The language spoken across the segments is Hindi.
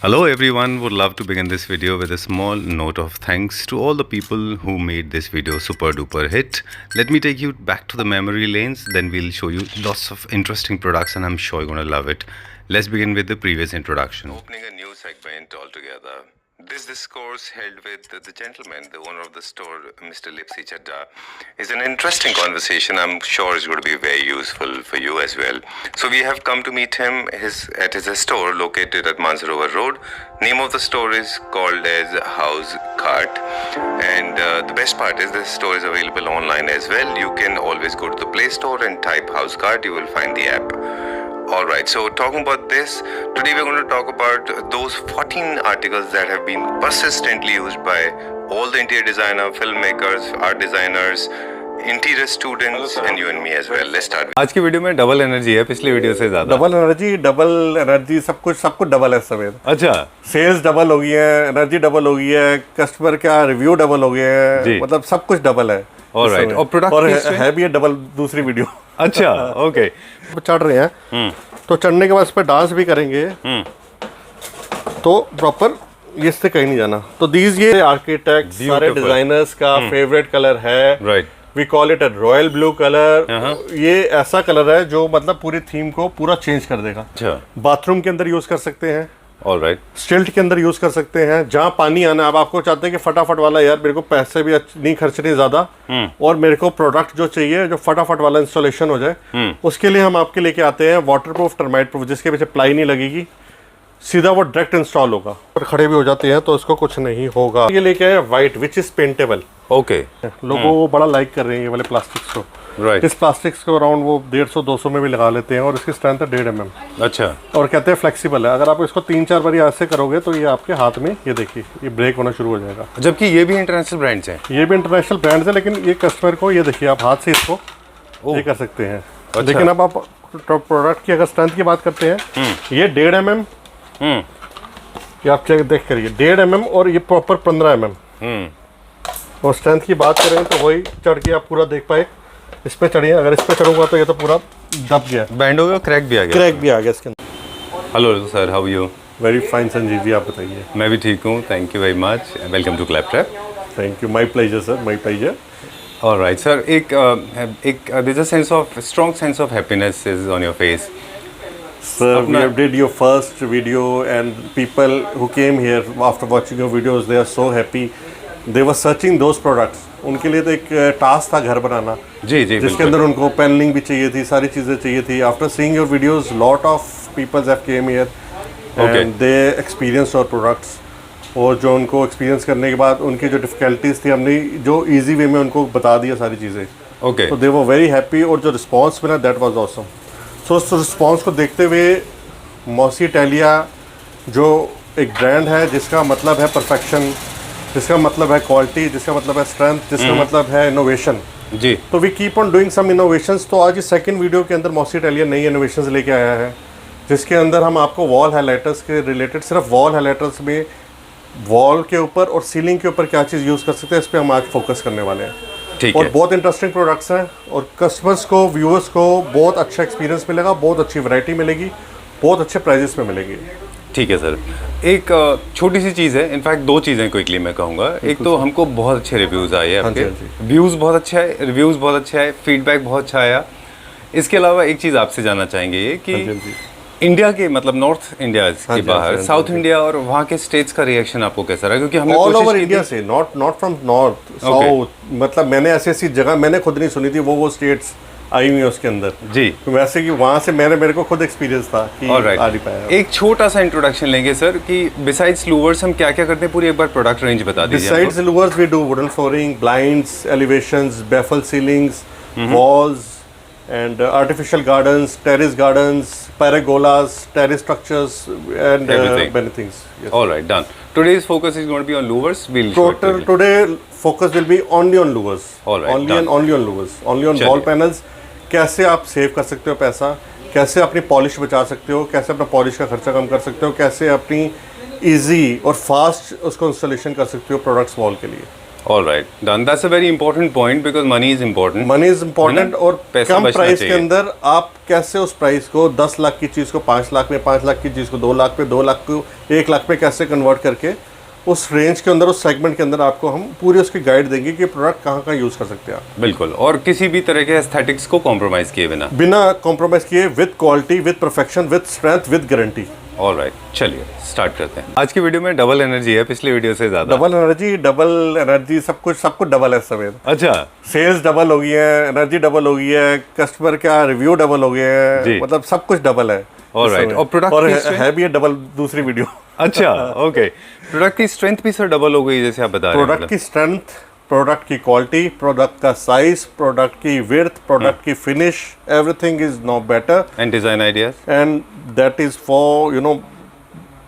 Hello everyone, would love to begin this video with a small note of thanks to all the people who made this video super duper hit. Let me take you back to the memory lanes, then we'll show you lots of interesting products and I'm sure you're gonna love it. Let's begin with the previous introduction. Opening a new segment altogether. This discourse held with the gentleman, the owner of the store, Mr. Lipsy Chadda, is an interesting conversation. I'm sure it's going to be very useful for you as well. So we have come to meet him at his store located at Mansarovar Road. Name of the store is called as House Cart, and the best part is the store is available online as well. You can always go to the Play Store and type House Cart. You will find the app. Alright, so talking about this, today we're going to talk about those 14 articles that have been persistently used by all the interior designer, filmmakers, art designers, interior students and you and me as well. Let's start. आज की वीडियो में डबल एनर्जी है पिछली वीडियो से ज्यादा। डबल एनर्जी सब कुछ डबल है समेत। अच्छा, सेल्स डबल हो गई है, एनर्जी डबल हो गई है, कस्टमर का रिव्यू डबल हो गया है, मतलब सब कुछ डबल है। ऑलराइट, और प्रोडक्ट और है भी डबल दूसरी वीडियो। अच्छा, ओके। चढ़ रहे हैं तो चढ़ने के बाद इस पर डांस भी करेंगे तो प्रॉपर ये इससे कहीं नहीं जाना। तो दीज ये आर्किटेक्ट सारे डिजाइनर्स का फेवरेट कलर है। Right, we call it a royal blue colour. ये ऐसा कलर है जो मतलब पूरी थीम को पूरा चेंज कर देगा। अच्छा, बाथरूम के अंदर यूज कर सकते हैं, ऑलराइट, स्टिल्ट के अंदर यूज कर सकते हैं। जहाँ पानी आना, अब आपको चाहते हैं कि फटाफट वाला, यार मेरे को पैसे भी नहीं खर्चने ज्यादा और मेरे को प्रोडक्ट जो चाहिए जो फटाफट वाला इंस्टॉलेशन हो जाए, उसके लिए हम आपके लेके आते हैं वाटरप्रूफ, टर्माइट प्रूफ, जिसके पीछे प्लाई नहीं लगेगी, सीधा वो डायरेक्ट इंस्टॉल होगा। और खड़े भी हो जाते हैं तो इसको कुछ नहीं होगा। ये लेके आए white which is paintable. Okay, लोगों वो बड़ा लाइक कर रहे हैं ये वाले प्लास्टिक्स को। राइट, इस प्लास्टिक्स को अराउंड वो 150-200 में भी लगा लेते हैं और इसकी स्ट्रेंथ है 1.5 mm। अच्छा, और कहते हैं फ्लेक्सिबल है। अगर आप इसको 3-4 बार ऐसे करोगे तो ये आपके हाथ में, ये देखिए, ये ब्रेक होना शुरू हो जाएगा। जबकि ये भी इंटरनेशनल ब्रांड्स हैं। ये भी इंटरनेशनल ब्रांड्स है, लेकिन ये कस्टमर को, ये देखिए आप हाथ से इसको ये कर सकते हैं। अच्छा। लेकिन अब आप प्रोडक्ट की अगर स्ट्रेंथ की बात करते हैं, ये 1.5 mm, ये आप चेक देख करिए, 1.5 mm और ये प्रॉपर 15 mm। और स्ट्रेंथ की बात करें तो वही चढ़ के आप पूरा देख पाए। इस पे चढ़िए, अगर इस पे चढ़ूंगा तो ये तो पूरा दब गया, बैंड हो गया, क्रैक भी आ गया। क्रैक भी आ गया इसके अंदर। Hello sir, how you? Very fine Sanjeev ji, आप बताइए। मैं भी ठीक हूँ, thank you very much. Welcome to Claptrap. Thank you, my pleasure sir, my pleasure. Alright sir, एक there is a sense of strong sense of happiness is on your face. Sir, we have did your first video and people who came here after watching your videos, they are so happy. They were searching those products. उनके लिए तो एक टास्क था घर बनाना, जी जी, जिसके अंदर उनको पैनलिंग भी चाहिए थी, सारी चीज़ें चाहिए थी। After seeing your videos, lot of people have came here and they experienced our products. और जो उनको एक्सपीरियंस करने के बाद उनकी जो डिफ़िकल्टीज थी, हमने जो इजी वे में उनको बता दिया सारी चीज़ें। ओके, तो दे वर वेरी हैप्पी और जो रिस्पॉन्स मिला दैट वाज ऑसम। सो उस रिस्पॉन्स को देखते हुए मॉसी इटालिया जो एक ब्रांड है जिसका मतलब है परफेक्शन, जिसका मतलब है क्वालिटी, जिसका मतलब है स्ट्रेंथ, जिसका मतलब है इनोवेशन, जी, तो we keep on doing some innovations. तो आज इस सेकंड वीडियो के अंदर मॉसी इटालिया नई इनोवेशंस लेके आया है, जिसके अंदर हम आपको वॉल हाइलाइटर्स के रिलेटेड, सिर्फ वॉल हाइलाइटर्स में वॉल के ऊपर और सीलिंग के ऊपर क्या चीज़ यूज़ कर सकते हैं, इस पर हम आज फोकस करने वाले हैं। ठीक और है। बहुत इंटरेस्टिंग प्रोडक्ट्स हैं और कस्टमर्स को, व्यूअर्स को बहुत अच्छा एक्सपीरियंस मिलेगा, बहुत अच्छी वैरायटी मिलेगी, बहुत अच्छे प्राइजेस में मिलेगी। ठीक है सर, एक छोटी सी चीज़ है, इनफैक्ट 2 चीज़ें क्विकली मैं कहूँगा। एक तो हमको बहुत अच्छे रिव्यूज़ आए हैं आपके, व्यूज़ बहुत अच्छे आए, रिव्यूज़ बहुत अच्छे आए, फीडबैक बहुत अच्छा आया। इसके अलावा एक चीज़ आपसे जानना चाहेंगे ये कि इंडिया के, मतलब नॉर्थ इंडिया के बाहर, साउथ इंडिया और वहाँ के स्टेट्स का रिएक्शन आपको कैसा रहा? क्योंकि हमने ऑल ओवर इंडिया से, नॉट फ्रॉम नॉर्थ साउथ, मतलब मैंने ऐसी जगह मैंने खुद नहीं सुनी थी, वो स्टेट्स आई हुई है उसके अंदर जी। तो वैसे कि वहाँ से मेरे को खुद एक्सपीरियंस था कि आ नहीं पाया। एक छोटा सा इंट्रोडक्शन लेंगे सर कि बिसाइड्स लूवर्स हम क्या क्या करते हैं, पूरी एक बार प्रोडक्ट रेंज बता दीजिए। Besides louvres we do wooden flooring, blinds, elevations, baffle ceilings, walls and artificial gardens, terrace gardens, pergolas, terrace structures, and many things. Yes. All right, done. Today's focus is going to be on louvers. Today focus will be only on louvers. All right, only on louvers, only on wall panels. कैसे आप सेव कर सकते हो पैसा, कैसे अपनी पॉलिश बचा सकते हो, कैसे अपना पॉलिश का खर्चा कम कर सकते हो, कैसे अपनी इजी और फास्ट उसको इंस्टॉलेशन कर सकते हो प्रोडक्ट्स वॉल के लिए। All right, done. That's a very important point because money is important. Money is important और पैसा कम बचना प्राइस के चाहिए। अंदर आप कैसे उस प्राइस को 10 लाख की चीज़ को 5 लाख में, 5 लाख की चीज़ को 2 लाख पे, 2 लाख को 1 लाख पे कैसे कन्वर्ट करके उस रेंज के अंदर, उस सेगमेंट के अंदर आपको हम पूरी उसकी गाइड देंगे कि प्रोडक्ट कहाँ कहाँ यूज़ कर सकते हैं आप, बिल्कुल, और किसी भी तरह के एस्थेटिक्स को कॉम्प्रोमाइज किए बिना। बिना कॉम्प्रोमाइज किए, with quality, with perfection, with strength, with guarantee. All right, चलिए स्टार्ट करते हैं। आज की वीडियो में डबल एनर्जी है पिछली वीडियो से ज़्यादा। डबल एनर्जी सब कुछ डबल है समेत। अच्छा, सेल्स डबल हो गई है, एनर्जी डबल हो गई है, कस्टमर का रिव्यू डबल हो गया जी। है, मतलब सब कुछ डबल है। ऑलराइट, और प्रोडक्ट और की strength? है भी डबल दूसरी वीडियो। अच्छा, ओके। प्रोडक्ट की स्ट्रेंथ भी सर डबल हो गई जैसे आप बता रहे हैं। प्रोडक्ट की स्ट्रेंथ, प्रोडक्ट की क्वालिटी, प्रोडक्ट का साइज, प्रोडक्ट की विड्थ, प्रोडक्ट की finish, everything is now better and design ideas. And that is for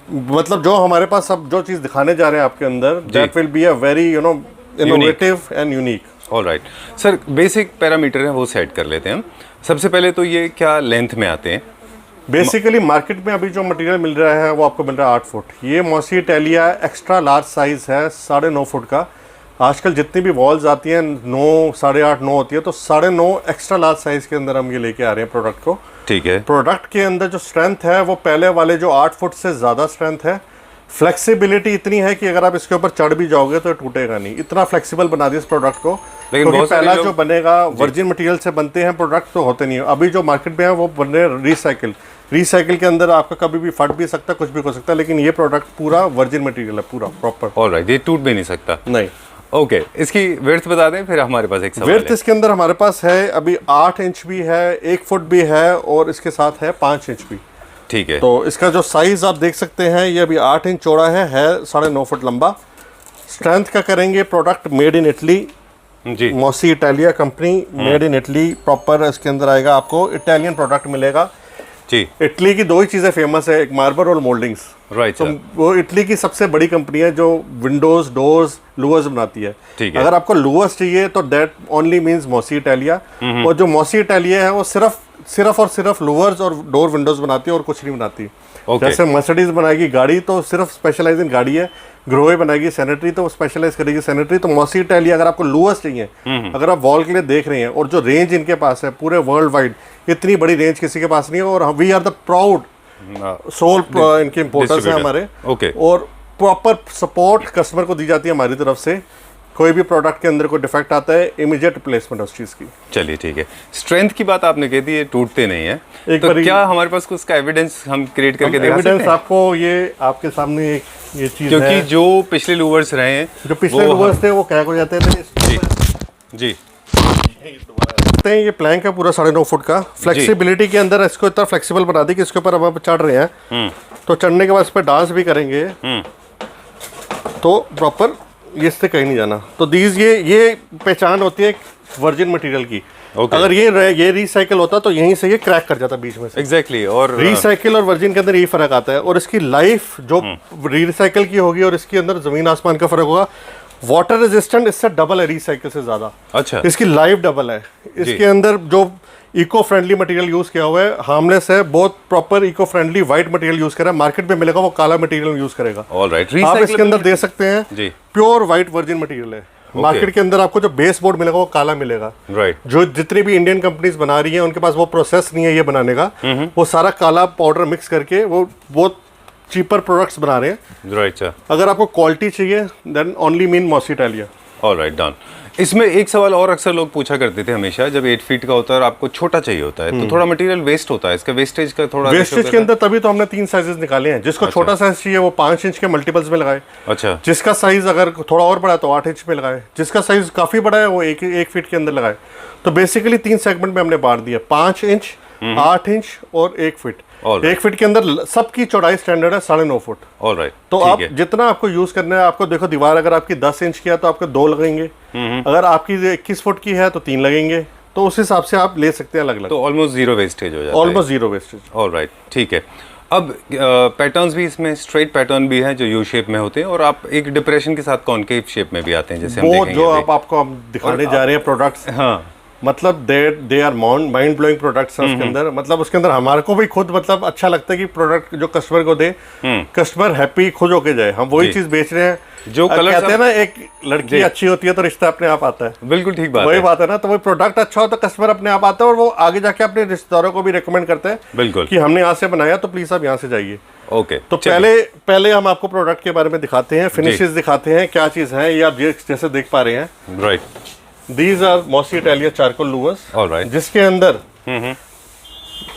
मतलब जो हमारे पास अब जो चीज़ दिखाने जा रहे हैं आपके अंदर, that will be a very innovative and unique. Alright sir, basic parameter है वो सेट कर लेते हैं हम। सबसे पहले तो ये क्या लेंथ में आते हैं? बेसिकली मार्केट में अभी जो मटेरियल मिल रहा है वो आपको मिल रहा है 8 फुट। ये mossy Italia extra large size है, 9.5 फुट का। आजकल जितनी भी वॉल्स आती हैं 9, 8.5, 9 होती है, तो 9.5 एक्स्ट्रा लार्ज साइज के अंदर हम ये लेके आ रहे हैं प्रोडक्ट को। ठीक है। प्रोडक्ट के अंदर जो स्ट्रेंथ है वो पहले वाले जो 8 फुट से ज़्यादा स्ट्रेंथ है। फ्लेक्सिबिलिटी इतनी है कि अगर आप इसके ऊपर चढ़ भी जाओगे तो टूटेगा नहीं, इतना फ्लेक्सिबल बना दिया इस प्रोडक्ट को। लेकिन क्योंकि पहला जो लोग बनेगा वर्जिन मटेरियल से बनते हैं प्रोडक्ट, तो होते नहीं है। अभी जो मार्केट में है वो बन रहे रिसाइकिल के अंदर आपका कभी भी फट भी सकता है, कुछ भी हो सकता है, लेकिन ये प्रोडक्ट पूरा वर्जिन मटेरियल है, पूरा प्रॉपर। ऑलराइट, ये टूट भी नहीं सकता। नहीं। ओके, इसकी विड्थ बता दें, फिर हमारे पास एक सवाल विड्थ है। इसके अंदर हमारे पास है अभी 8 इंच भी है, 1 फुट भी है, और इसके साथ है 5 इंच भी। ठीक है। तो इसका जो साइज आप देख सकते हैं, ये अभी 8 इंच चौड़ा है 9.5 फुट लंबा। स्ट्रेंथ का करेंगे, प्रोडक्ट मेड इन इटली, जी। Mossi Italia company, made in Italy proper. इसके अंदर आएगा आपको इटालियन प्रोडक्ट मिलेगा। जी। इटली की 2 ही चीज़ें फेमस है, एक मार्बल और मोल्डिंग्स। राइट तो सर। वो इटली की सबसे बड़ी कंपनी है जो विंडोज, डोर्स, लूवर्स बनाती है। ठीक है। अगर आपको लूवर्स चाहिए तो that only means mossy Italia. और जो मॉसी इटालिया है वो सिर्फ और सिर्फ लूवर्स और डोर विंडोज बनाती है और कुछ नहीं बनाती। Okay. जैसे मर्सिडीज बनाएगी गाड़ी तो सिर्फ स्पेशलाइज इन गाड़ी है, ग्रोवे बनाएगी सैनिटरी तो वो स्पेशलाइज करेगी सैनिटरी। तो मॉसी इटालिया अगर आपको लूवर्स चाहिए, अगर आप वॉल के लिए देख रहे हैं, और जो रेंज इनके पास है पूरे वर्ल्ड वाइड, इतनी बड़ी रेंज किसी के पास नहीं है। और we are the proud sole इनके इम्पोर्टर्स हैं हमारे। ओके। और प्रॉपर सपोर्ट कस्टमर को दी जाती है हमारी तरफ से। कोई भी प्रोडक्ट के अंदर कोई डिफेक्ट आता है, इमीडिएट रिप्लेसमेंट उस चीज़ की। चलिए ठीक है। स्ट्रेंथ की बात आपने कही थी, ये टूटते नहीं है, एक तो बारी- क्या हमारे पास उसका एविडेंस हम क्रिएट करके दिखा सकते एविडेंस हैं? आपको ये आपके सामने एक ये चीज़ क्योंकि है। जो पिछले लूवर्स रहे हैं, जो पिछले वो लूवर्स थे वो क्या हो जाते थे, जी देखते हैं ये प्लैंक है पूरा 9.5 फुट का। फ्लेक्सिबिलिटी के अंदर इसको इतना फ्लेक्सिबल बना दी कि इसके ऊपर अब आप चढ़ रहे हैं, तो चढ़ने के बाद इस पर डांस भी करेंगे तो प्रॉपर ये इससे कहीं नहीं जाना। तो दीज ये पहचान होती है वर्जिन मटेरियल की। Okay. अगर ये रिसाइकिल होता तो यहीं से ये क्रैक कर जाता बीच में से। एग्जैक्टली। और रिसाइकिल और वर्जिन के अंदर यही फर्क आता है। और इसकी लाइफ जो रिसाइकिल की होगी और इसके अंदर जमीन आसमान का फर्क होगा। वाटर रेजिस्टेंट इससे डबल है रिसाइकिल से ज्यादा। अच्छा। इसकी लाइफ डबल है। इसके अंदर जो इको फ्रेंडली मटेरियल यूज किया हुआ है, हार्मलेस है, बहुत proper eco friendly white material use करा है। मार्केट में मिलेगा वो काला मटेरियल यूज करेगा। ऑलराइट। आप इसके अंदर दे सकते हैं जी। प्योर व्हाइट वर्जिन मटेरियल है। मार्केट के अंदर आपको जो बेस बोर्ड मिलेगा वो काला मिलेगा। राइट। जो जितनी भी इंडियन कंपनीज बना रही हैं उनके पास वो प्रोसेस नहीं है ये बनाने का। वो सारा काला पाउडर मिक्स करके वो बहुत चीपर प्रोडक्ट्स बना रहे हैं। Right sir. अगर आपको क्वालिटी चाहिए then only mean Mossi Italia. Alright, done. इसमें एक सवाल और अक्सर लोग पूछा करते थे हमेशा, जब 8 फीट का होता है और आपको छोटा चाहिए होता है तो थोड़ा मटेरियल वेस्ट होता है, इसका वेस्टेज का थोड़ा वेस्टेज के अंदर तभी तो हमने 3 साइजेस निकाले हैं। जिसको छोटा साइज चाहिए वो 5 इंच के मल्टीपल्स में लगाए। अच्छा। जिसका साइज अगर थोड़ा और बड़ा है तो 8 इंच में लगाए। जिसका साइज काफी बड़ा है वो एक फीट के अंदर लगाए। तो बेसिकली 3 सेगमेंट में हमने बांट दिया, 5 इंच, 8 इंच और 1 फीट। 1 फीट के अंदर सबकी चौड़ाई स्टैंडर्ड है 9.5 फुट। ऑलराइट। तो आप जितना आपको यूज करना है, आपको देखो दीवार अगर आपकी 10 इंच की है तो आपको 2 लगेंगे। अगर आपकी 21 फुट की है तो 3 लगेंगे। तो उस हिसाब से आप ले सकते हैं अलग अलग। तो ऑलमोस्ट जीरो वेस्टेज हो जाता है। Almost zero wastage. ऑलराइट, ठीक है। अब पैटर्न्स भी इसमें स्ट्रेट पैटर्न भी हैं जो यू शेप में होते हैं, और आप एक डिप्रेशन के साथ कॉनकेव शेप में भी आते हैं, जैसे हम वो देखेंगे जो अभी। आपको हम दिखाने जा रहे हैं प्रोडक्ट्स, हाँ, मतलब they are mind blowing products हैं उसके अंदर। मतलब उसके अंदर हमारे को भी खुद मतलब अच्छा लगता है कि प्रोडक्ट जो कस्टमर को दे, कस्टमर हैप्पी खुद होके जाए। हम वही चीज बेच रहे हैं। जो कलर कहते हैं ना, एक लड़की अच्छी होती है तो रिश्ता अपने आप आता है। बिल्कुल ठीक बात वही बात है ना। तो वही प्रोडक्ट अच्छा हो तो कस्टमर अपने आप आता है, और वो आगे जाके अपने रिश्तेदारों को भी रिकमेंड करते हैं बिल्कुल कि हमने यहाँ से बनाया तो प्लीज आप यहाँ से जाइए। ओके, तो पहले हम आपको प्रोडक्ट के बारे में दिखाते हैं, फिनिशेस दिखाते हैं, क्या चीज है ये आप जैसे देख पा रहे हैं। Right, these are Mossi Italia charcoal louvres, alright, जिसके अंदर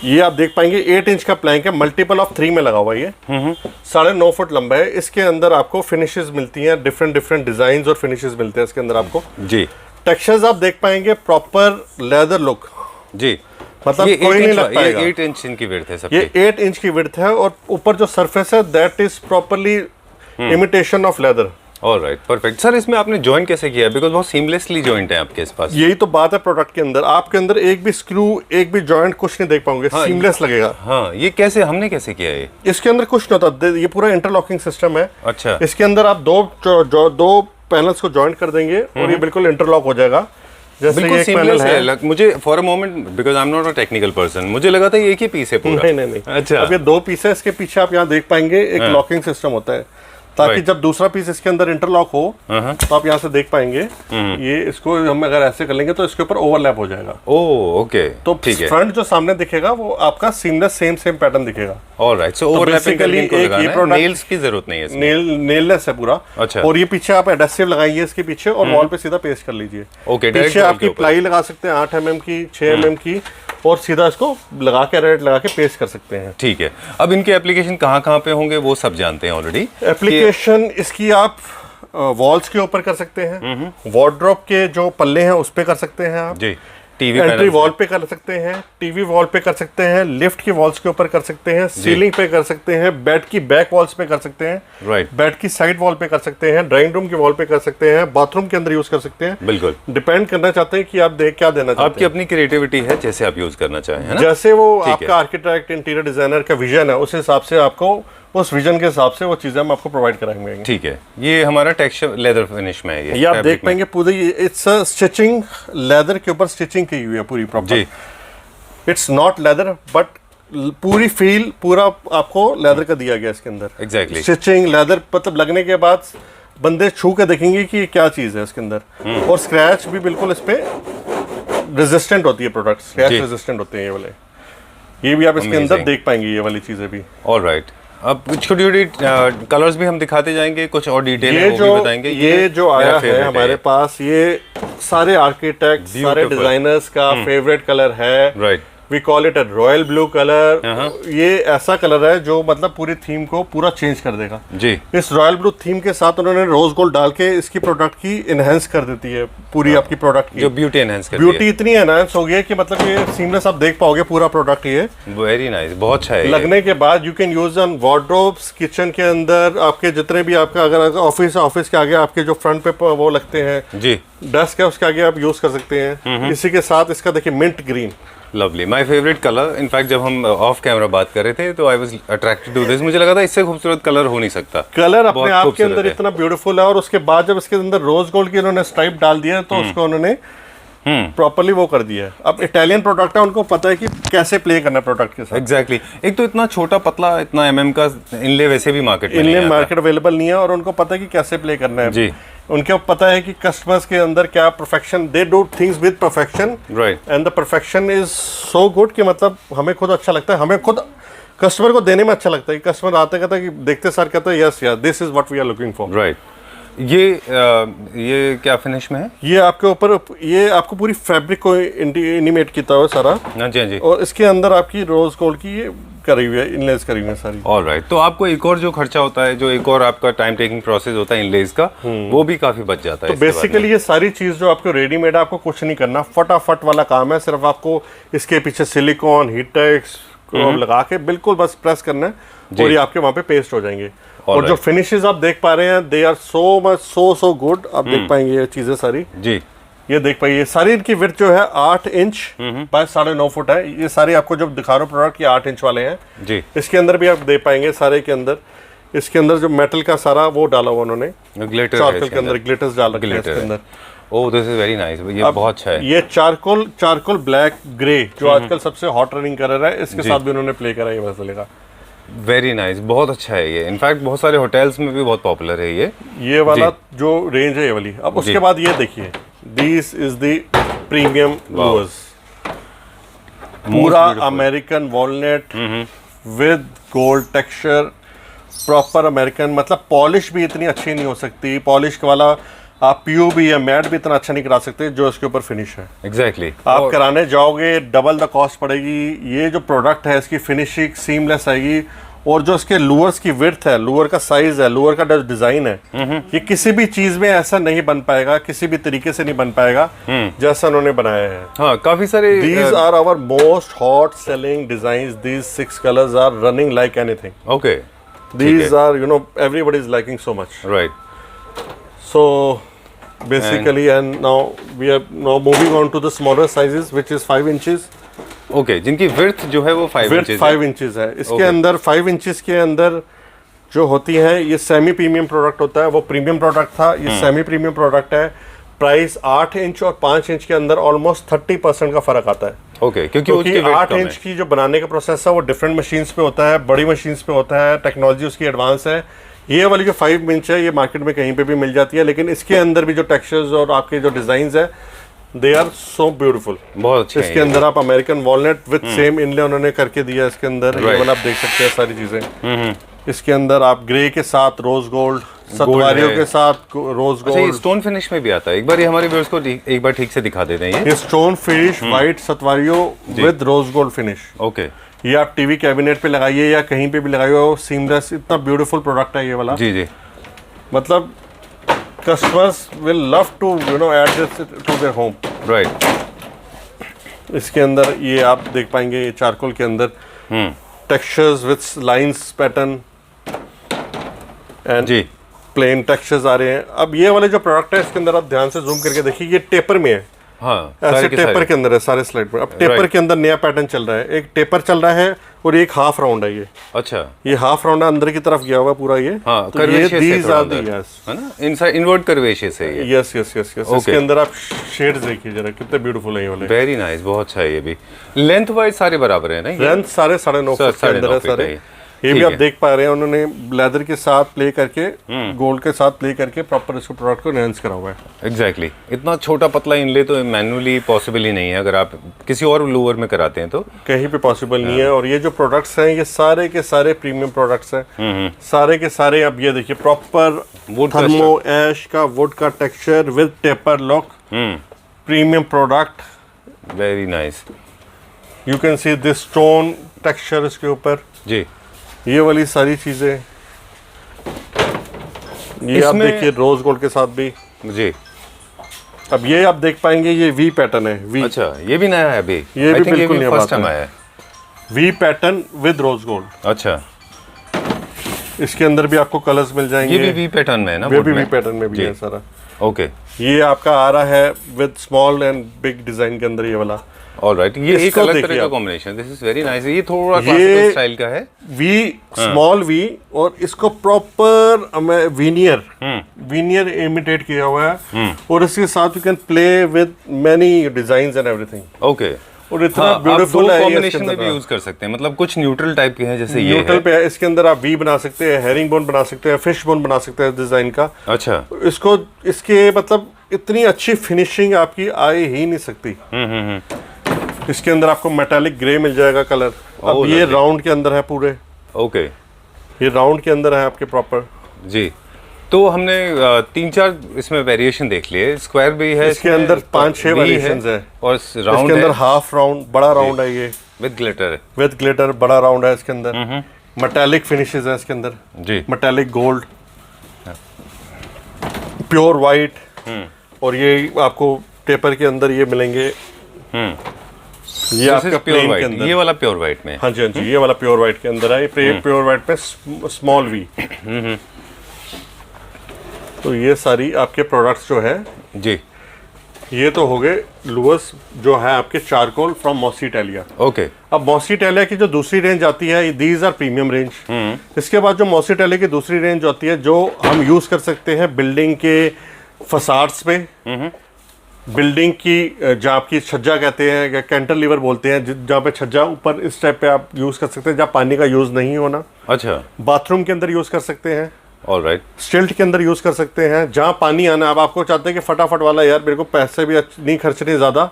ये आप देख पाएंगे 8 इंच का प्लैंक है, मल्टीपल ऑफ 3 में लगा हुआ है ये। 9.5 फुट लंबा है। इसके अंदर आपको फिनिशेस मिलती हैं, डिफरेंट डिजाइन और फिनिशेस मिलते हैं इसके अंदर आपको जी। टेक्सचर्स आप देख पाएंगे, प्रॉपर लेदर लुक जी। मतलब ये कोई नहीं लग पाएगा। 8 इंच की विड्थ है सबकी। ये 8 इंच की विड्थ है, और ऊपर जो सरफेस है that is properly imitation of leather. Alright, perfect. Sir इसमें आपने जॉइंट कैसे किया है? बिकॉज बहुत सीमलेसली जॉइंट है आपके पास। यही तो बात है प्रोडक्ट के अंदर, आपके अंदर एक भी स्क्रू, एक भी जॉइंट कुछ नहीं देख पाओगे। सीमलेस लगेगा। हाँ, ये कैसे, हमने कैसे किया है? इसके अंदर कुछ नहीं होता, ये पूरा इंटरलॉकिंग सिस्टम है। अच्छा। इसके अंदर आप दो पैनल्स को जॉइंट कर देंगे और ये बिल्कुल इंटरलॉक हो जाएगा। जैसे बिल्कुल ये एक सीमलेस पैनल है। मुझे for a moment, because I am not a technical person, मुझे लगा था ये एक ही पीस है पूरा। नहीं। अच्छा। अब ये 2 पीस है, इसके पीछे आप यहाँ देख पाएंगे एक लॉकिंग सिस्टम होता है, ताकि Right. जब दूसरा पीस इसके अंदर इंटरलॉक हो तो आप यहाँ से देख पाएंगे। ये इसको हम अगर ऐसे कर लेंगे तो इसके ऊपर ओवरलैप हो जाएगा। ओह ओके, तो ठीक है। फ्रंट जो सामने दिखेगा वो आपका सीमलेस सेम पैटर्न दिखेगा। ऑलराइट, सो ओवरलैपिंग करके इनको एक लगाना ये है, product- नेल्स की जरूरत नहीं है इसमें। नेललेस है पूरा। अच्छा। और ये पीछे आप एडेसिव लगाइए इसके पीछे और वॉल पे सीधा पेस्ट कर लीजिए। ओके, पीछे direct आपकी wall के प्लाई लगा सकते हैं 8 mm की, 6 mm की, और सीधा इसको लगा के रेड लगा के पेस्ट कर सकते हैं। ठीक है। अब इनके एप्लीकेशन कहाँ पे होंगे वो सब जानते हैं ऑलरेडी। एप्लीकेशन इसकी आप वॉल्स के ऊपर कर सकते हैं, वार्डरोब के जो पल्ले हैं उस पे कर सकते हैं आप जी। टीवी एंट्री वॉल पे कर सकते हैं, टीवी वॉल पे कर सकते हैं, लिफ्ट की वॉल्स के ऊपर कर सकते हैं, सीलिंग पे कर सकते हैं, बेड की बैक वॉल्स पे कर सकते हैं, राइट, बेड की साइड वॉल पे कर सकते हैं, ड्राइंग रूम की वॉल पे कर सकते हैं, बाथरूम के अंदर यूज कर सकते हैं। बिल्कुल डिपेंड करना चाहते हैं कि आप क्या देना चाहते आपकी अपनी क्रिएटिविटी है, जैसे आप यूज करना चाहें, है हैं। ना? जैसे वो ठीक आपका आर्किटेक्ट इंटीरियर डिजाइनर का विजन है, उस हिसाब से आपको उस विजन के हिसाब से वो चीजें हम आपको प्रोवाइड कराएंगे। ठीक है। ये हमारा टेक्सचर लेदर फिनिश में है। ये आप देख पाएंगे पूरी, इट्स स्टिचिंग, लेदर के ऊपर स्टिचिंग की हुई है पूरी प्रॉपर। जी। इट्स नॉट लेदर बट पूरी फील पूरा आपको लेदर का दिया गया इसके अंदर। एग्जैक्टली। स्टिचिंग लेदर मतलब लगने के बाद बंदे छू के देखेंगे कि ये क्या चीज है इसके अंदर। और स्क्रैच भी बिल्कुल इस पे रेजिस्टेंट होती है, प्रोडक्ट स्क्रैच रेजिस्टेंट होते हैं ये वाले। ये भी आप इसके अंदर देख पाएंगे, ये वाली चीजें भी। ऑलराइट, अब छोटी छोटी कलर्स भी हम दिखाते जाएंगे, कुछ और डिटेल है वो भी बताएंगे। ये जो आया है हमारे पास, ये सारे आर्किटेक्ट, सारे डिजाइनर्स का फेवरेट कलर है। Right, we call it a royal blue colour. ये ऐसा कलर है जो मतलब पूरी थीम को पूरा चेंज कर देगा जी। इस रॉयल ब्लू थीम के साथ उन्होंने रोज गोल्ड डाल के इसकी प्रोडक्ट की इनहेंस कर देती है पूरी आपकी प्रोडक्ट की। जो ब्यूटी एनहांस करती ब्यूटी इतनी एनहांस हो गई है कि मतलब ये सीमलेस आप देख पाओगे पूरा प्रोडक्ट। ये वेरी नाइस, बहुत अच्छा है। लगने के बाद you can use on wardrobes, kitchen के अंदर आपके जितने भी आपका अगर ऑफिस के आगे आपके जो फ्रंट पे वो लगते हैं जी, डेस्क है उसके आगे आप यूज कर सकते हैं। इसी के साथ इसका देखिए mint green, lovely, my favourite colour. In fact जब हम ऑफ कैमरा बात कर रहे थे तो I was attracted to this. मुझे लगा था इससे खूबसूरत कलर हो नहीं सकता। कलर अपने आप के अंदर इतना ब्यूटीफुल है। और उसके बाद जब इसके अंदर रोज गोल्ड की उन्होंने स्ट्राइप डाल दिया तो उसको उन्होंने प्रॉपर्ली वो कर दिया है। अब इटालियन प्रोडक्ट है, उनको पता है कि कैसे प्ले करना है प्रोडक्ट के साथ। एग्जैक्टली। एक तो इतना छोटा पतला, इतना एमएम का इनले वैसे भी मार्केट में नहीं इनले आता। मार्केट अवेलेबल नहीं है, और उनको पता है कि कैसे प्ले करना है जी। उनको पता है कि कस्टमर्स के अंदर क्या perfection, they do things with perfection, right, and the perfection is so good कि मतलब हमें खुद अच्छा लगता है, हमें खुद कस्टमर को देने में अच्छा लगता है कि कस्टमर आते कहता है कि देखते सर कहता है यस यार this is what we are looking for. Right. ये क्या फिनिश में है? ये आपके ऊपर, ये आपको पूरी फैब्रिक को एनिमेट किया हुआ है सारा। हाँ जी, हाँ जी। और इसके अंदर आपकी रोज गोल्ड की ये करी हुई है, इनलेस करी हुई है सारी। ऑलराइट, तो आपको एक और जो खर्चा होता है, जो एक और आपका टाइम टेकिंग प्रोसेस होता है इनलेस का, वो भी काफी बच जाता है। तो बेसिकली ये सारी चीज जो आपको रेडीमेड है, आपको कुछ नहीं करना, फटाफट वाला काम है। सिर्फ आपको इसके पीछे सिलिकॉन हीटेक्स लगा के बिल्कुल बस प्रेस करना है और ये आपके वहां पे पेस्ट हो जाएंगे। और जो फिनिशेस आप देख पा रहे हैं, they are so much so good. आप देख पाएंगे ये चीजें सारी जी। ये देख पाइए सारी इनकी विड्थ जो है 8 इंच बाय 9.5 फुट है। ये सारे आपको जब दिखा रहा हूँ प्रोडक्ट, ये 8 इंच वाले हैं जी। इसके अंदर भी आप देख पाएंगे सारे के अंदर, इसके अंदर जो मेटल का सारा वो डाला हुआ उन्होंने ग्लिटर चारकोल के अंदर, ग्लिटर्स डाल रखे हैं इसके अंदर। Oh this is very nice, ये अब बहुत अच्छा है। ये चारकोल ब्लैक ग्रे जो आजकल सबसे हॉट रनिंग कलर है, इसके साथ भी उन्होंने प्ले करा ये मसले का। वेरी नाइस, बहुत अच्छा है ये। इनफैक्ट बहुत सारे होटल्स में भी बहुत पॉपुलर है ये वाला जो रेंज है ये वाली। अब उसके बाद ये देखिए, this is the premium louvres, पूरा American walnut with gold texture, proper American. मतलब पॉलिश भी इतनी अच्छी नहीं हो सकती, पॉलिश वाला आप पीयूबी या मैट भी इतना अच्छा नहीं करा सकते जो इसके ऊपर फिनिश है। एग्जैक्टली आप कराने जाओगे डबल द कॉस्ट पड़ेगी। ये जो प्रोडक्ट है इसकी फिनिशिंग सीमलेस आएगी, और जो इसके लूअर्स की विड्थ है, लूअर का साइज है, लूअर का जो डिजाइन है, ये किसी भी चीज में ऐसा नहीं बन पाएगा, किसी भी तरीके से नहीं बन पाएगा जैसा उन्होंने बनाया है। हाँ, काफी सारे These are our most hot selling designs. These 6 colors are running like anything. Okay, These are, you know, everybody is liking so much. Right. So basically, and now we are now moving on to the smaller sizes, which is 5 inches. Okay, जिनकी विड्थ जो है वो 5 Width इंचेस 5 inches है। इसके Okay. अंदर 5 inches के अंदर जो होती है ये सेमी प्रीमियम प्रोडक्ट होता है, वो प्रीमियम प्रोडक्ट था, ये सेमी प्रीमियम प्रोडक्ट है। प्राइस 8 इंच और 5 इंच के अंदर ऑलमोस्ट 30% का फर्क आता है। ओके, क्योंकि उसकी क्योंकि weight 8 कम इंच है। की जो बनाने का प्रोसेस है वो डिफरेंट मशीन्स पे होता है, बड़ी मशीन्स पे होता है, टेक्नोलॉजी उसकी एडवांस है। ये वाली जो 5 इंच है ये मार्केट में कहीं पे भी मिल जाती है, लेकिन इसके अंदर भी जो टेक्सचर्स और आपके जो डिजाइन है दे आर सो ब्यूटीफुल। बहुत अच्छे इसके अंदर आप अमेरिकन वॉलनट विद सेम इनले उन्होंने करके दिया इसके अंदर। ये Right. वाला आप देख सकते हैं सारी चीजें। इसके अंदर आप ग्रे के साथ रोज गोल्ड, सतवारियों है। के साथ रोज अच्छा, ये गोल्ड, स्टोन फिनिश में भी आता है। एक बार ये हमारे व्यूअर्स को एक बार ठीक से दिखा देते हैं ये। ये स्टोन फिनिश व्हाइट सतवारियों with rose gold finish. Okay, ये आप टीवी कैबिनेट पे लगाइए या कहीं पे भी लगाइए, सीमलेस, इतना ब्यूटीफुल प्रोडक्ट है ये वाला। जी जी, मतलब customers will love to you know add this to their home. Right. इसके अंदर ये आप देख पाएंगे, ये चारकोल के अंदर textures with lines pattern and जी, प्लेन टेक्सचर्स आ रहे हैं। अब ये वाले जो प्रोडक्ट है इसके अंदर आप ध्यान से जूम करके देखिए, ये टेपर में है। हाँ, ऐसे सारे के टेपर सारे। के अंदर है सारे स्लाइड में। अब टेपर Right. के अंदर नया पैटर्न चल रहा है, एक टेपर चल रहा है और एक हाफ राउंड है। अच्छा, ये हाफ राउंड अंदर की तरफ गया हुआ पूरा ये। हाँ, तो ये कर्वेशियस है these थोड़ा are the अंदर, yes है ना? इनसाइड इनवर्ट कर्वेशियस है ये। Yes yes yes yes. इसके अंदर आप शेड्स देखिए जरा कितने ब्यूटीफुल है ये वाले। वेरी नाइस, बहुत अच्छा है ये भी। लेंथ वाइज सारे बराबर है ना ये? लेंथ सारे 9.5 फुट के अंदर है 9.5 सारे। है। ये भी ठीक आप है। देख पा रहे हैं उन्होंने लेदर के साथ प्ले करके, गोल्ड के साथ प्ले करके प्रॉपर इसको प्रोडक्ट को एनहांस करा हुआ है। एग्जैक्टली, इतना छोटा पतला इनले तो मैनुअली पॉसिबल ही नहीं है, अगर आप किसी और लूवर में कराते हैं तो। कहीं पे पॉसिबल नहीं है। और ये जो प्रोडक्ट्स हैं ये सारे के सारे प्रीमियम प्रोडक्ट्स हैं, सारे के सारे। अब ये देखिए प्रॉपर Wood का थर्मो ऐश का वुड का texture with taper lock, premium product. Very nice. You can see this stone texture इसके ऊपर, जी, ये वाली सारी चीजें। ये आप इसमें- देखिए रोज गोल्ड के साथ भी। जी। अब ये आप देख पाएंगे ये वी पैटर्न है, वी अच्छा, ये भी नया है अभी? ये भी बिल्कुल नया फर्स्ट बात टाइम है। आया है। V pattern with rose gold. अच्छा, इसके अंदर भी आपको कलर्स मिल जाएंगे। ये भी वी पैटर्न में है ना? ये wood भी वी में? पैटर्न में भी जी। है सारा। ओके, ये आपका आ रहा है with small and big design के अंदर ये वाला। ऑलराइट। ये एक इसको अलग देखिए तरह का आप। Combination, this is very nice. ये थोड़ा ये- क्लासिकल स्टाइल का है। वी स्मॉल वी, और इसको प्रॉपर वीनियर इमिटेट किया हुआ है, और इसके साथ you can play with many designs and everything. Okay, और इतना हाँ, आप दो ब्यूटीफुल है ये। कॉम्बिनेशन में भी यूज कर सकते हैं, मतलब कुछ न्यूट्रल टाइप के हैं जैसे ये न्यूट्रल है। पे है, इसके अंदर आप वी बना सकते हैं, हेरिंग बोन बना सकते हैं, फिश बोन बना सकते हैं डिजाइन का। अच्छा, इसको इसके मतलब इतनी अच्छी फिनिशिंग आपकी आ ही नहीं सकती। इसके अंदर आपको मेटालिक ग्रे मिल जाएगा कलर। अब Oh, ये lovely. राउंड के अंदर है पूरे, ओके, ये राउंड के अंदर है आपके प्रॉपर। जी। तो हमने 3-4 इसमें वेरिएशन देख लिए। स्क्वायर भी है इसके इसमें, अंदर 5-6 V variations है। और इसके राउंड अंदर है हाफ राउंड, बड़ा राउंड है ये विद ग्लिटर। विद ग्लिटर, बड़ा राउंड है इसके अंदर। मेटालिक फिनिशेस है इसके अंदर, जी, मेटालिक गोल्ड, प्योर वाइट। और ये आपको टेपर के अंदर ये मिलेंगे। ये आपका प्योर प्लेन के वाइट, अंदर। ये वाला प्योर वाइट में। हाँ जी, हाँ जी, ये वाला प्योर वाइट के अंदर है। ये प्योर वाइट पे स्मॉल वी। तो ये सारी आपके प्रोडक्ट्स जो है, जी, ये तो हो गए लुअर्स जो है आपके charcoal from mossy Italia. Okay, अब मॉसी इटालिया की जो दूसरी रेंज आती है, दीज आर प्रीमियम रेंज। इसके बाद जो मॉसी इटालिया की दूसरी रेंज आती है जो हम यूज कर सकते हैं बिल्डिंग के फसाड्स पे, बिल्डिंग की जहाँ आपकी छज्जा कहते हैं या कैंटरलीवर बोलते हैं, जहाँ पे छज्जा ऊपर इस टाइप पे आप यूज़ कर सकते हैं, जहाँ पानी का यूज़ नहीं होना। अच्छा, बाथरूम के अंदर यूज़ कर सकते हैं, ऑलराइट। स्टिल्ट के अंदर यूज़ कर सकते हैं, जहाँ पानी आना। अब आपको चाहते हैं कि फटाफट वाला, यार मेरे को पैसे भी नहीं खर्चने ज़्यादा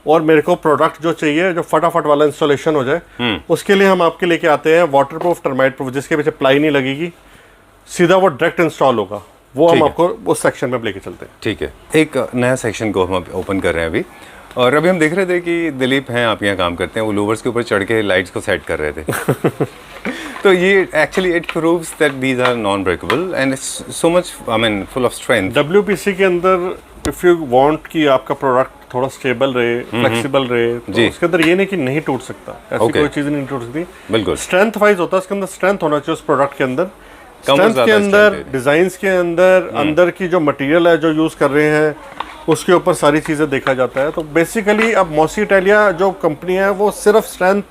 और मेरे को प्रोडक्ट जो चाहिए जो फटाफट वाला इंस्टॉलेशन हो जाए, उसके लिए हम आपके लेके आते हैं वाटर प्रूफ, टर्माइट प्रूफ, जिसके पीछे प्लाई नहीं लगेगी, सीधा वो डायरेक्ट इंस्टॉल होगा। वो हम आपको उस सेक्शन में लेके चलते हैं। ठीक है, एक नया सेक्शन को हम ओपन कर रहे हैं अभी। और अभी हम देख रहे थे कि दिलीप हैं, आप यहाँ काम करते हैं, वो लूवर्स के ऊपर चढ़ के लाइट्स को सेट कर रहे थे। तो ये actually it proves that these are non breakable and so much, I mean, full of strength. WPC के अंदर इफ़ यू वांट कि आपका प्रोडक्ट थोड़ा स्टेबल रहे, फ्लेक्सिबल रहे, तो उसके अंदर ये नहीं कि नहीं टूट सकता, ऐसी कोई चीज़ नहीं टूट सकती। बिल्कुल स्ट्रेंथ वाइज होता है, उसके अंदर स्ट्रेंथ होना चाहिए उस प्रोडक्ट के अंदर, स्ट्रेंथ के अंदर, डिज़ाइंस के अंदर, अंदर की जो मटेरियल है जो यूज़ कर रहे हैं उसके ऊपर सारी चीज़ें देखा जाता है। तो बेसिकली अब मॉसी इटालिया जो कंपनी है वो सिर्फ स्ट्रेंथ,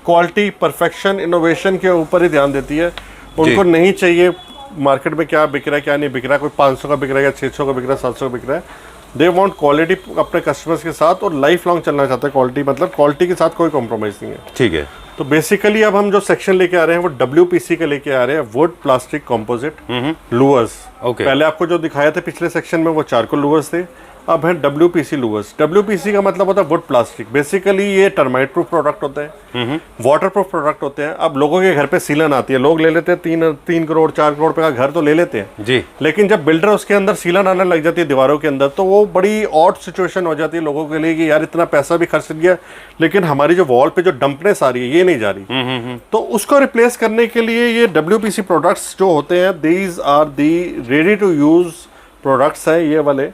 क्वालिटी, परफेक्शन, इनोवेशन के ऊपर ही ध्यान देती है। उनको नहीं चाहिए मार्केट में क्या बिक रहा है क्या नहीं बिक रहा है, कोई 500 का बिक रहा है या 600 का बिक रहा है, 700 का बिक रहा है। दे वांट क्वालिटी अपने कस्टमर्स के साथ, और लाइफ लॉन्ग चलना चाहते हैं क्वालिटी, मतलब क्वालिटी के साथ कोई कॉम्प्रोमाइज़ नहीं है। ठीक है। तो बेसिकली अब हम जो सेक्शन लेके आ रहे हैं वो WPC के लेके आ रहे हैं, वुड प्लास्टिक कंपोजिट लूवर्स। पहले आपको जो दिखाया था पिछले सेक्शन में वो चारकोल लूवर्स थे, अब है WPC लूवर्स। WPC का मतलब होता है वुड प्लास्टिक। बेसिकली ये टर्माइट प्रूफ प्रोडक्ट होते हैं, वाटर प्रूफ प्रोडक्ट होते हैं। अब लोगों के घर पे सीलन आती है, लोग ले लेते हैं 3 करोड़ 4 करोड़ पे का घर तो ले लेते हैं जी, लेकिन जब बिल्डर उसके अंदर सीलन आने लग जाती है दीवारों के अंदर, तो वो बड़ी ऑड सिचुएशन हो जाती है लोगों के लिए कि यार इतना पैसा भी खर्च गया लेकिन हमारी जो वॉल पे जो डंपनेस आ रही है ये नहीं जा रही। तो उसको रिप्लेस करने के लिए ये WPC प्रोडक्ट्स जो होते हैं, these are the ready to use products हैं ये वाले।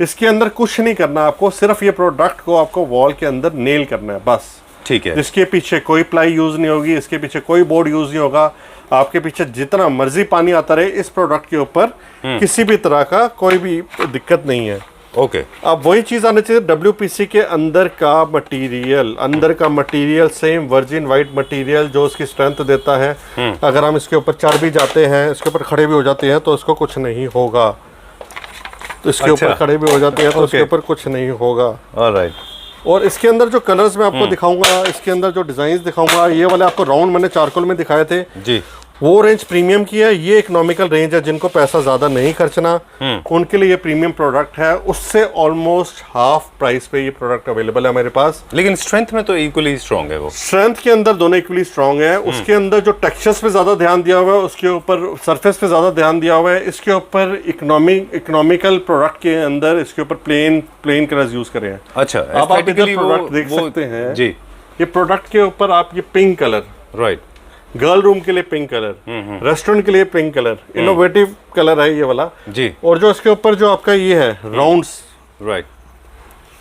इसके अंदर कुछ नहीं करना आपको, सिर्फ ये प्रोडक्ट को आपको वॉल के अंदर नेल करना है बस। ठीक है। इसके पीछे कोई प्लाई यूज नहीं होगी, इसके पीछे कोई बोर्ड यूज नहीं होगा। आपके पीछे जितना मर्जी पानी आता रहे, इस प्रोडक्ट के ऊपर किसी भी तरह का कोई भी दिक्कत नहीं है। ओके। अब वही चीज आनी चाहिए WPC के अंदर का material same virgin white material जो उसकी स्ट्रेंथ देता है। अगर हम इसके ऊपर चढ़ भी जाते हैं, इसके ऊपर खड़े भी हो जाते हैं तो इसको कुछ नहीं होगा। तो इसके ऊपर खड़े भी हो जाते हैं तो इसके ऊपर कुछ नहीं होगा। ऑलराइट। और इसके अंदर जो कलर्स मैं आपको दिखाऊंगा, इसके अंदर जो डिजाइन दिखाऊंगा, ये वाले आपको राउंड मैंने चारकोल में दिखाए थे जी, वो रेंज प्रीमियम की है। ये इकोनॉमिकल रेंज है, जिनको पैसा ज्यादा नहीं खर्चना उनके लिए ये प्रीमियम प्रोडक्ट है। उससे ऑलमोस्ट हाफ प्राइस पे ये प्रोडक्ट अवेलेबल है हमारे पास। लेकिन स्ट्रेंथ में तो इक्वली स्ट्रांग है वो। स्ट्रेंथ के अंदर दोनों इक्वली स्ट्रांग है। उसके अंदर जो टेक्सचर्स पे ज्यादा ध्यान दिया हुआ है, उसके ऊपर सरफेस पे ज्यादा ध्यान दिया हुआ है। इसके ऊपर इकोनॉमिकल प्रोडक्ट के अंदर इसके ऊपर प्लेन कलर्स यूज करे हैं। अच्छा, अब आप इधर प्रोडक्ट देख सकते हैं जी। ये प्रोडक्ट के ऊपर आप ये pink colour, right, girl room के लिए पिंक कलर, रेस्टोरेंट के लिए पिंक कलर, इनोवेटिव कलर है ये वाला जी। और जो इसके ऊपर जो आपका ये है राउंड्स, राइट,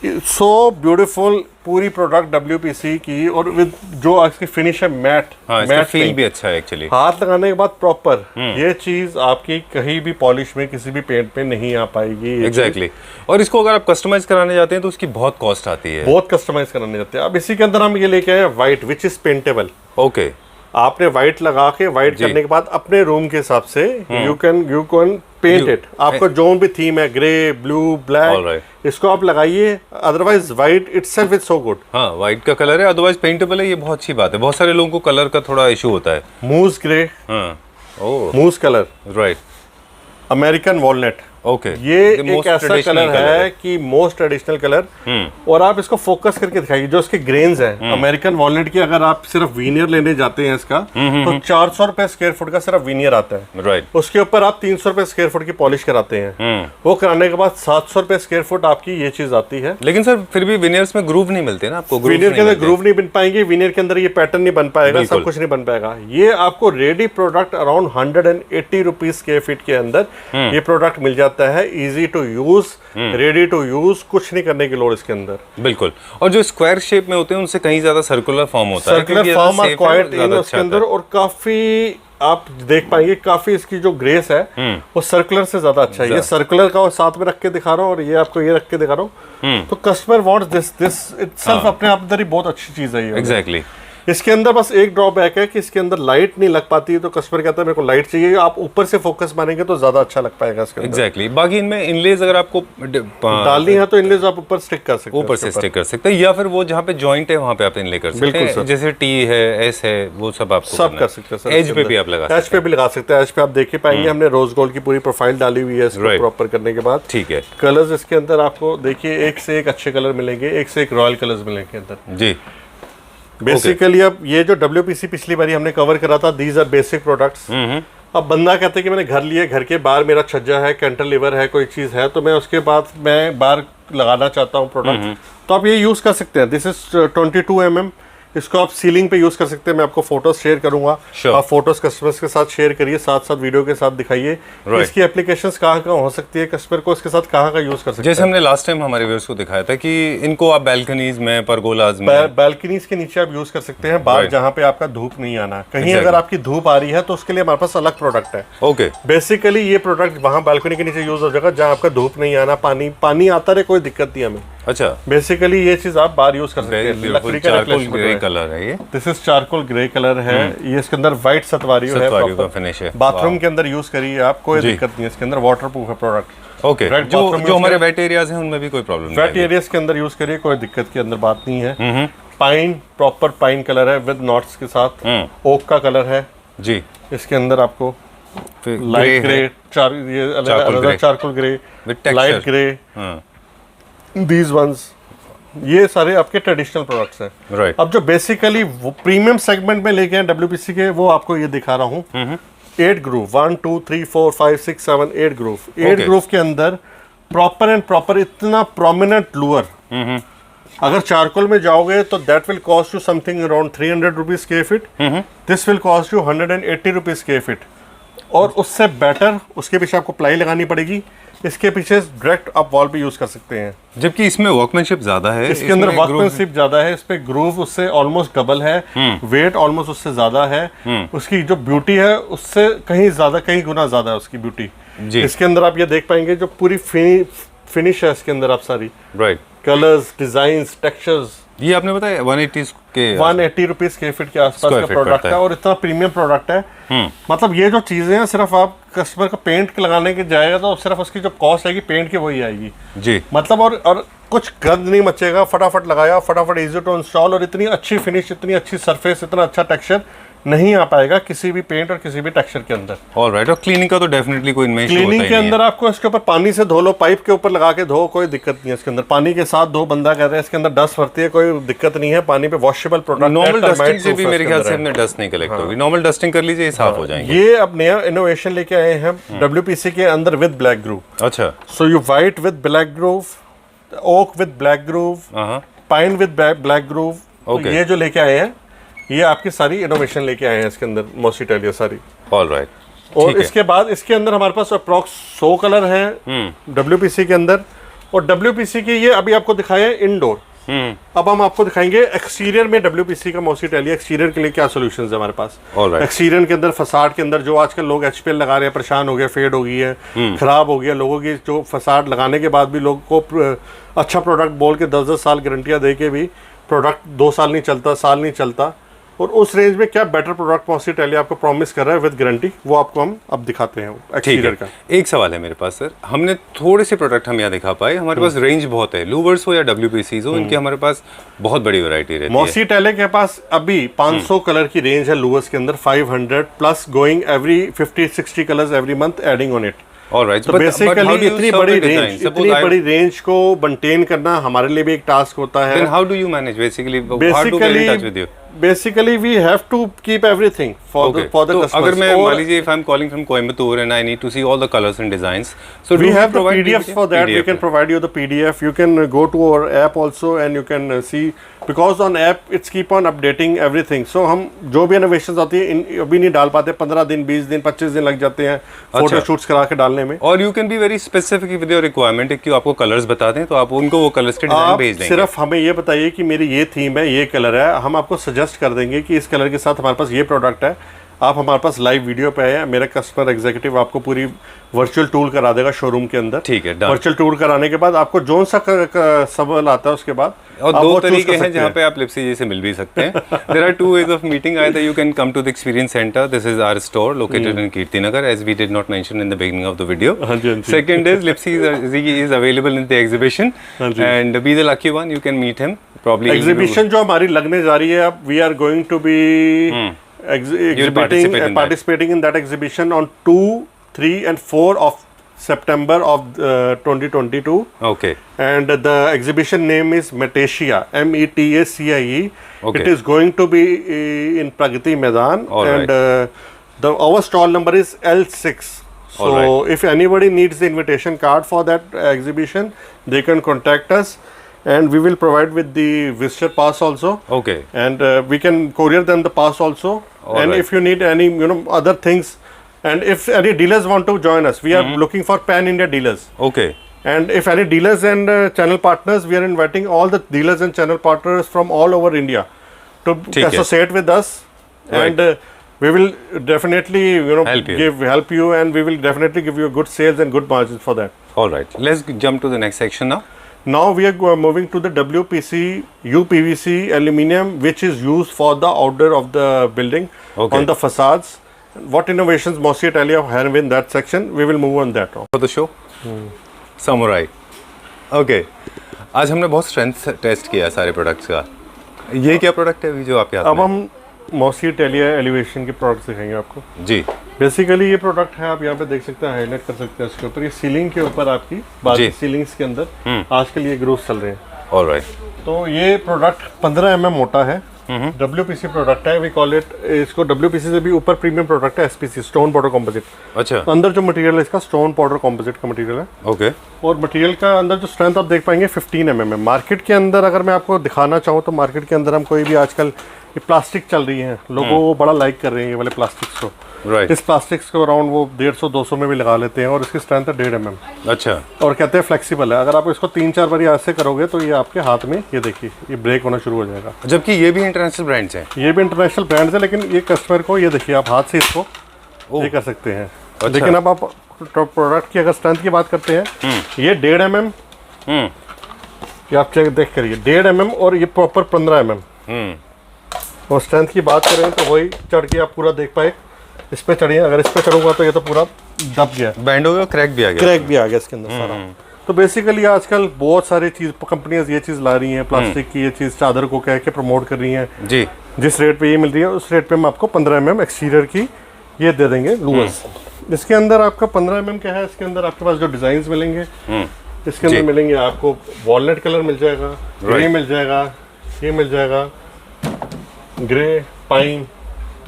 सो ब्यूटीफुल पूरी प्रोडक्ट WPC की। और विद जो इसकी फिनिश है मैट, इसका फील भी अच्छा है एक्चुअली। हाथ लगाने के बाद प्रॉपर ये चीज आपकी कहीं भी पॉलिश में किसी भी पेंट पे नहीं आ पाएगी। एग्जैक्टली। और इसको अगर आप कस्टमाइज कराने जाते हैं तो उसकी बहुत कॉस्ट आती है। बहुत कस्टमाइज कराने जाते हैं। अब इसी के अंदर हम ये लेके आए white which is paintable. Okay. आपने व्हाइट लगा के व्हाइट करने के बाद अपने रूम के हिसाब से यू कैन पेंट इट। आपका जो भी थीम है, ग्रे, ब्लू, ब्लैक, इसको आप लगाइए। Otherwise white itself is so good. हाँ, व्हाइट का कलर है, अदरवाइज पेंटेबल है, ये बहुत अच्छी बात है। बहुत सारे लोगों को कलर का थोड़ा इशू होता है। Mousse grey, mousse colour, right, American walnut. Okay. ये एक ऐसा कलर है कि मोस्ट ट्रेडिशनल कलर। और आप इसको फोकस करके दिखाइए जो इसके ग्रेन्स हैं। अमेरिकन वॉलनट की अगर आप सिर्फ वीनियर लेने जाते हैं इसका तो 400 रुपए स्क्वायर फुट का सिर्फ वीनियर आता है। राइट। उसके ऊपर आप 300 रुपए स्क्वायर फुट की पॉलिश कराते हैं। वो कराने के बाद 700 रुपए स्क्वायर फुट आपकी ये चीज आती है। लेकिन सर फिर भी विनियर्स में ग्रूव नहीं मिलते ना आपको। विनियर के अंदर ग्रूव नहीं बन पाएंगे, विनियर के अंदर ये पैटर्न नहीं बन पाएगा, सब कुछ नहीं बन पाएगा। ये आपको ready product around 180 rupees square feet के अंदर ये प्रोडक्ट मिल जाता है। Easy to use, ready to use, कुछ नहीं करने की लोड़ इसके अंदर। बिल्कुल। और जो स्क्वायर शेप में होते हैं उनसे कहीं ज्यादा सर्कुलर फॉर्म होता है। सर्कुलर फॉर्म और क्वाइट इन उसके अंदर। और काफी आप देख पाएंगे काफी इसकी जो ग्रेस है वो सर्कुलर से ज्यादा अच्छा है। ये सर्कुलर का साथ में रख के दिखा रहा हूँ और ये आपको ये रख के दिखा रहा हूँ। तो कस्टमर वांट्स दिस इटसेल्फ अपने आप अंदर ही बहुत अच्छी चीज है ये। एग्जैक्टली। इसके अंदर बस एक ड्रॉबैक है कि इसके अंदर लाइट नहीं लग पाती है, तो कस्टमर कहता है मेरे को लाइट चाहिए, आप ऊपर से फोकस मारेंगे तो ज्यादा अच्छा लग पाएगा इसके अंदर। एग्जैक्टली बाकी इनमें इनलेज अगर आपको डालनी है तो इनलेज आप ऊपर स्टिक कर सकते हैं, ऊपर से स्टिक कर सकते हैं, या फिर वो जहाँ पे जॉइंट है वहाँ पे आप इनले कर सकते हैं, जैसे टी है, एस है, वो सब आपको सब कर सकते हैं सर। एज पे भी आप लगा सकते हैं, एज पे भी लगा सकते हैं। एज पे आप देख के पाएंगे हमने रोज गोल्ड की पूरी प्रोफाइल डाली हुई है इसको प्रॉपर करने के बाद। ठीक है। कलर्स इसके अंदर आपको देखिए एक से एक अच्छे कलर मिलेंगे, एक से एक रॉयल कलर्स मिलेंगे अंदर जी। बेसिकली अब ये जो WPC पिछली बारी हमने कवर करा था, दीज आर बेसिक प्रोडक्ट्स। अब बंदा कहते हैं कि मैंने घर लिए, घर के बाहर मेरा छज्जा है, कैंटरलीवर है, कोई चीज़ है, तो मैं उसके बाद मैं बाहर लगाना चाहता हूँ प्रोडक्ट, तो आप ये यूज़ कर सकते हैं। दिस इज 22 mm, इसको आप सीलिंग पे यूज़ कर सकते हैं। मैं आपको फोटोज शेयर करूंगा, आप फोटोज कस्टमर्स के साथ शेयर करिए, साथ साथ वीडियो के साथ दिखाइए इसकी एप्लीकेशंस कहाँ कहाँ हो सकती है, कस्टमर को इसके साथ कहाँ यूज़ कर सकते हैं। जैसे हमने लास्ट टाइम हमारे व्यूअर्स को दिखाया था कि इनको आप बैल्कनीज में, परगोलाज में, बैल्कनीज के नीचे आप यूज़ कर सकते हैं, बाहर जहाँ पे आपका धूप नहीं आना। कहीं अगर आपकी धूप आ रही है तो उसके लिए हमारे पास अलग प्रोडक्ट है। ओके। बेसिकली ये प्रोडक्ट वहाँ बैल्कनी के नीचे यूज हो जाएगा जहाँ आपका धूप नहीं आना, पानी आता रहे, कोई दिक्कत नहीं हमें। अच्छा। बेसिकली ये चीज आप बाहर यूज कर सकते हैं। लकड़ी का ग्रे कलर है ये। This is charcoal grey colour है। ये इसके अंदर व्हाइट सतवारी है, फिनिश है। बाथरूम के अंदर यूज करिए आप, कोई दिक्कत नहीं है। इसके अंदर वाटर प्रूफ है प्रोडक्ट। ओके। जो हमारे वेट एरियाज हैं उनमें भी कोई प्रॉब्लम नहीं है। वेट एरियाज के अंदर यूज करिए, कोई दिक्कत की अंदर बात नहीं है। पाइन, प्रॉपर पाइन कलर है विद नॉट्स के साथ। ओक का कलर है जी। इसके अंदर आपको light grey, charcoal grey, light grey, these once, ये सारे आपके ट्रेडिशनल प्रोडक्ट्स हैं। राइट। अब जो बेसिकली प्रीमियम सेगमेंट में लेके हैं WPC के, वो आपको ये दिखा रहा हूँ। 8 ग्रूव, 1 2 3 4 5 6 7 8 ग्रूव। 8 ग्रूव के अंदर प्रॉपर एंड प्रॉपर इतना प्रोमिनेंट लूअर। अगर चारकोल में जाओगे तो that will cost you something around 300 rupees square feet. This will cost you 180 rupees square feet. और उससे बेटर उसके पीछे आपको प्लाई लगानी पड़ेगी, इसके पीछे डायरेक्ट आप वॉल पे यूज कर सकते हैं। जबकि इसमें वर्कमैनशिप ज्यादा है, इसके अंदर वर्कमैनशिप ज्यादा है, इस पे ग्रूव उससे ऑलमोस्ट डबल है, वेट ऑलमोस्ट उससे ज्यादा है, उसकी जो ब्यूटी है उससे कहीं ज्यादा, कहीं गुना ज्यादा है उसकी ब्यूटी। इसके अंदर आप ये देख पाएंगे जो पूरी फिनिश है इसके अंदर आप सारी, राइट, कलर्स, डिजाइन्स, टेक्सचर्स। ये आपने बताया 180 रुपीज स्क्वायर फीट के आसपास का प्रोडक्ट है और इतना प्रीमियम प्रोडक्ट है। मतलब ये जो चीजें हैं सिर्फ आप कस्टमर को पेंट लगाने के जाएगा तो सिर्फ उसकी जो कॉस्ट आएगी पेंट की वही आएगी जी। मतलब और कुछ गंद नहीं मचेगा, फटाफट लगाया, फटाफट इजी टू इंस्टॉल, और इतनी अच्छी फिनिश, इतनी अच्छी सरफेस, इतना अच्छा टेक्सचर नहीं आ पाएगा किसी भी पेंट और किसी भी टेक्सचर के अंदर। ऑलराइट। और क्लीनिंग का तो डेफिनेटली कोई इनमें इशू होता ही नहीं है। क्लीनिंग के अंदर आपको इसके ऊपर पानी से धो लो, पाइप के ऊपर लगा के धो, कोई दिक्कत नहीं है। इसके अंदर पानी के साथ धो, बंदा कह रहा है इसके अंदर डस्ट भरती है, कोई दिक्कत नहीं है, पानी पे वॉशेबल प्रोडक्ट। नॉर्मल डस्टिंग से भी मेरे ख्याल से हमने डस्ट नहीं कलेक्ट होगी, नॉर्मल डस्टिंग कर लीजिए, साफ हो जाएंगे। ये अब नया इनोवेशन लेके आए हैं WPC के अंदर विद ब्लैक ग्रूव। अच्छा। So you white with black groove, oak with black groove, pine with black groove. ये जो लेके आए हैं ये आपकी सारी इनोवेशन लेके आए हैं इसके अंदर मॉस इटालिया सारी। ऑलराइट। और इसके बाद इसके अंदर हमारे पास अप्रॉक्स 100 कलर हैं WPC के अंदर। और WPC के ये अभी आपको दिखाया है इंडोर। अब हम आपको दिखाएंगे एक्सटीरियर में WPC का मॉस इटालिया एक्सटीरियर के लिए क्या सॉल्यूशंस है हमारे पास। एक्सटीरियर के अंदर, फसाड के अंदर, जो आजकल लोग HPL लगा रहे हैं, परेशान हो गए, फेड हो गई है, खराब हो गया लोगों की, जो फसाड लगाने के बाद भी लोगों को अच्छा प्रोडक्ट बोल के 10-10 साल गारंटियां दे के भी प्रोडक्ट 2 साल नहीं चलता, साल नहीं चलता। और उस रेंज में क्या बेटर प्रोडक्ट मॉस इटालिया आपको प्रॉमिस कर रहा है विद गारंटी, वो आपको हम अब दिखाते हैं एक्सटीरियर का। एक सवाल है मेरे पास सर, हमने थोड़े से प्रोडक्ट हम यहाँ दिखा पाए, हमारे पास रेंज बहुत है, लूवर्स हो या WPC हो, इनकी हमारे पास बहुत बड़ी वैरायटी रहती है। मॉस इटालिया के पास अभी 500 कलर की रेंज है लूवर्स के अंदर, 500 plus going every 50-60 colours every month adding on it. Alright, तो बेसिकली इतनी बड़ी रेंज को मेंटेन करना हमारे लिए भी एक टास्क होता है। Then how do you manage basically? How do we get in touch with you? Basically we have to keep everything for the customers. अगर मैं मान लीजिए if I'm calling from Coimbatore and I need to see all the colors and designs, so we have the PDFs for that. We can provide you the PDF. You can go to our app also and you can see, because on app it's keep on updating everything. So हम जो भी innovations आती है अभी नहीं डाल पाते, 15 दिन, 20 दिन, 25 दिन लग जाते हैं फोटो शूट्स करा के डालने में। और you can be very specific with your requirement कि आपको कलर्स बता दें तो आप उनको वो कलर्स के डिजाइन भेज देंगे। सिर्फ हमें ये बताइए कि मेरी ये थीम है, ये कलर है, हम आपको सजेस्ट कर देंगे कि इस कलर के साथ हमारे पास ये प्रोडक्ट है, आप हमारे पास लाइव वीडियो पे आए, मेरा कस्टमर एग्जीक्यूटिव आपको पूरी वर्चुअल टूर करा देगा शोरूम के अंदर। ठीक है, done। वर्चुअल टूर कराने के बाद आपको जोन सा सवाल आता है उसके बाद और आप दो वो choose तरीके कर हैं सकते जहाँ पे आप लिप्सी जी से मिल भी सकते हैं। There are two ways of meeting, either you can come to the experience centre, this is our store located in Kirti Nagar, as we did not mention in the beginning of the video. हाँ जी, हाँ जी। Second is Lipsy is available in the exhibition and be the lucky one, you can meet him probably. Exhibition जो हमारी लगने जा रही है अब, we are going to be participating in that exhibition on 2, 3 and 4 of September of 2022. Okay. And the exhibition name is Metacia, METACIE. Okay. It is going to be in Pragati Maidan. All And our stall number is L6. So All if anybody needs the invitation card for that exhibition, they can contact us. And we will provide with the visitor pass also. Okay. And we can courier them the pass also. All And right. if you need any other things, and if any dealers want to join us, we are looking for pan India dealers. Okay. And if any dealers and channel partners, we are inviting all the dealers and channel partners from all over India to ठीक है। associate with us. Right. And we will definitely Help you. help you, and we will definitely give you good sales and good margins for that. All right. Let's jump to the next section now. Now we are moving to the WPC UPVC aluminum, which is used for the outdoor of the building Okay. on the facades. What innovations Mossy Italia have in that section? We will move on that now. For the show. Samurai. Okay. आज हमने बहुत स्ट्रेंथ टेस्ट किया सारे प्रोडक्ट्स का। ये क्या प्रोडक्ट है अभी जो आपके हाथ अब में? हम Mossy Italia एलिवेशन के प्रोडक्ट्स दिखाएंगे आपको। जी बेसिकली ये प्रोडक्ट है, आप यहाँ पे देख सकते हैं, हाईलाइट कर सकते हैं इसके ऊपर। ये सीलिंग के ऊपर आपकी जी। सीलिंग्स के अंदर आजकल ये ग्रूव्स चल रहे हैं। ऑलराइट। तो ये प्रोडक्ट 15 mm मोटा है, WPC प्रोडक्ट है। वी कॉल इट, इसको WPC से भी ऊपर प्रीमियम प्रोडक्ट है, SPC स्टोन पाउडर कॉम्पोजिट। अच्छा। अंदर जो मटेरियल है इसका स्टोन पाउडर कॉम्पोजिट का मटेरियल है। ओके। और मटेरियल का अंदर जो स्ट्रेंथ आप देख पाएंगे 15 mm है। मार्केट के अंदर अगर मैं आपको दिखाना चाहूँ तो मार्केट के अंदर हम कोई भी आजकल ये प्लास्टिक चल रही है, लोगों वो बड़ा लाइक कर रहे हैं ये वाले प्लास्टिक्स को। राइट। इस प्लास्टिक्स को अराउंड वो 150-200 में भी लगा लेते हैं, और इसकी स्ट्रेंथ है 1.5 mm। अच्छा। और कहते हैं फ्लेक्सिबल है। अगर आप इसको 3-4 बार ऐसे करोगे तो ये आपके हाथ में, ये देखिए, ये ब्रेक होना शुरू हो जाएगा। जबकि ये भी इंटरनेशनल ब्रांड्स हैं। ये भी इंटरनेशनल ब्रांड्स है, लेकिन ये कस्टमर को, ये देखिए, आप हाथ से इसको ये कर सकते हैं। अच्छा। लेकिन अब आप प्रोडक्ट की अगर स्ट्रेंथ की बात करते हैं, ये 1.5 mm, ये आप चेक देख करिए, 1.5 mm, और ये प्रॉपर 15 mm। और स्ट्रेंथ की बात करें तो वही चढ़ के आप पूरा देख पाए। इस पे चढ़िए, अगर इस पे चढ़ूंगा तो ये तो पूरा दब गया, बैंड हो गया, क्रैक भी आ गया। क्रैक भी आ गया इसके अंदर सारा। तो बेसिकली आजकल बहुत सारी चीज कंपनियां ये चीज ला रही हैं, प्लास्टिक की ये चीज चादर को कह के प्रमोट कर रही हैं। जी। जिस रेट पे ये मिल रही है उस रेट पे हम आपको 15 mm एक्सटीरियर की ये दे देंगे लूवर्स। इसके अंदर आपका 15 mm क्या है, इसके अंदर आपके पास जो डिजाइन मिलेंगे, इसके अंदर मिलेंगे आपको वॉलनट कलर मिल जाएगा, ग्रे मिल जाएगा, ये मिल जाएगा ग्रे, पाइन,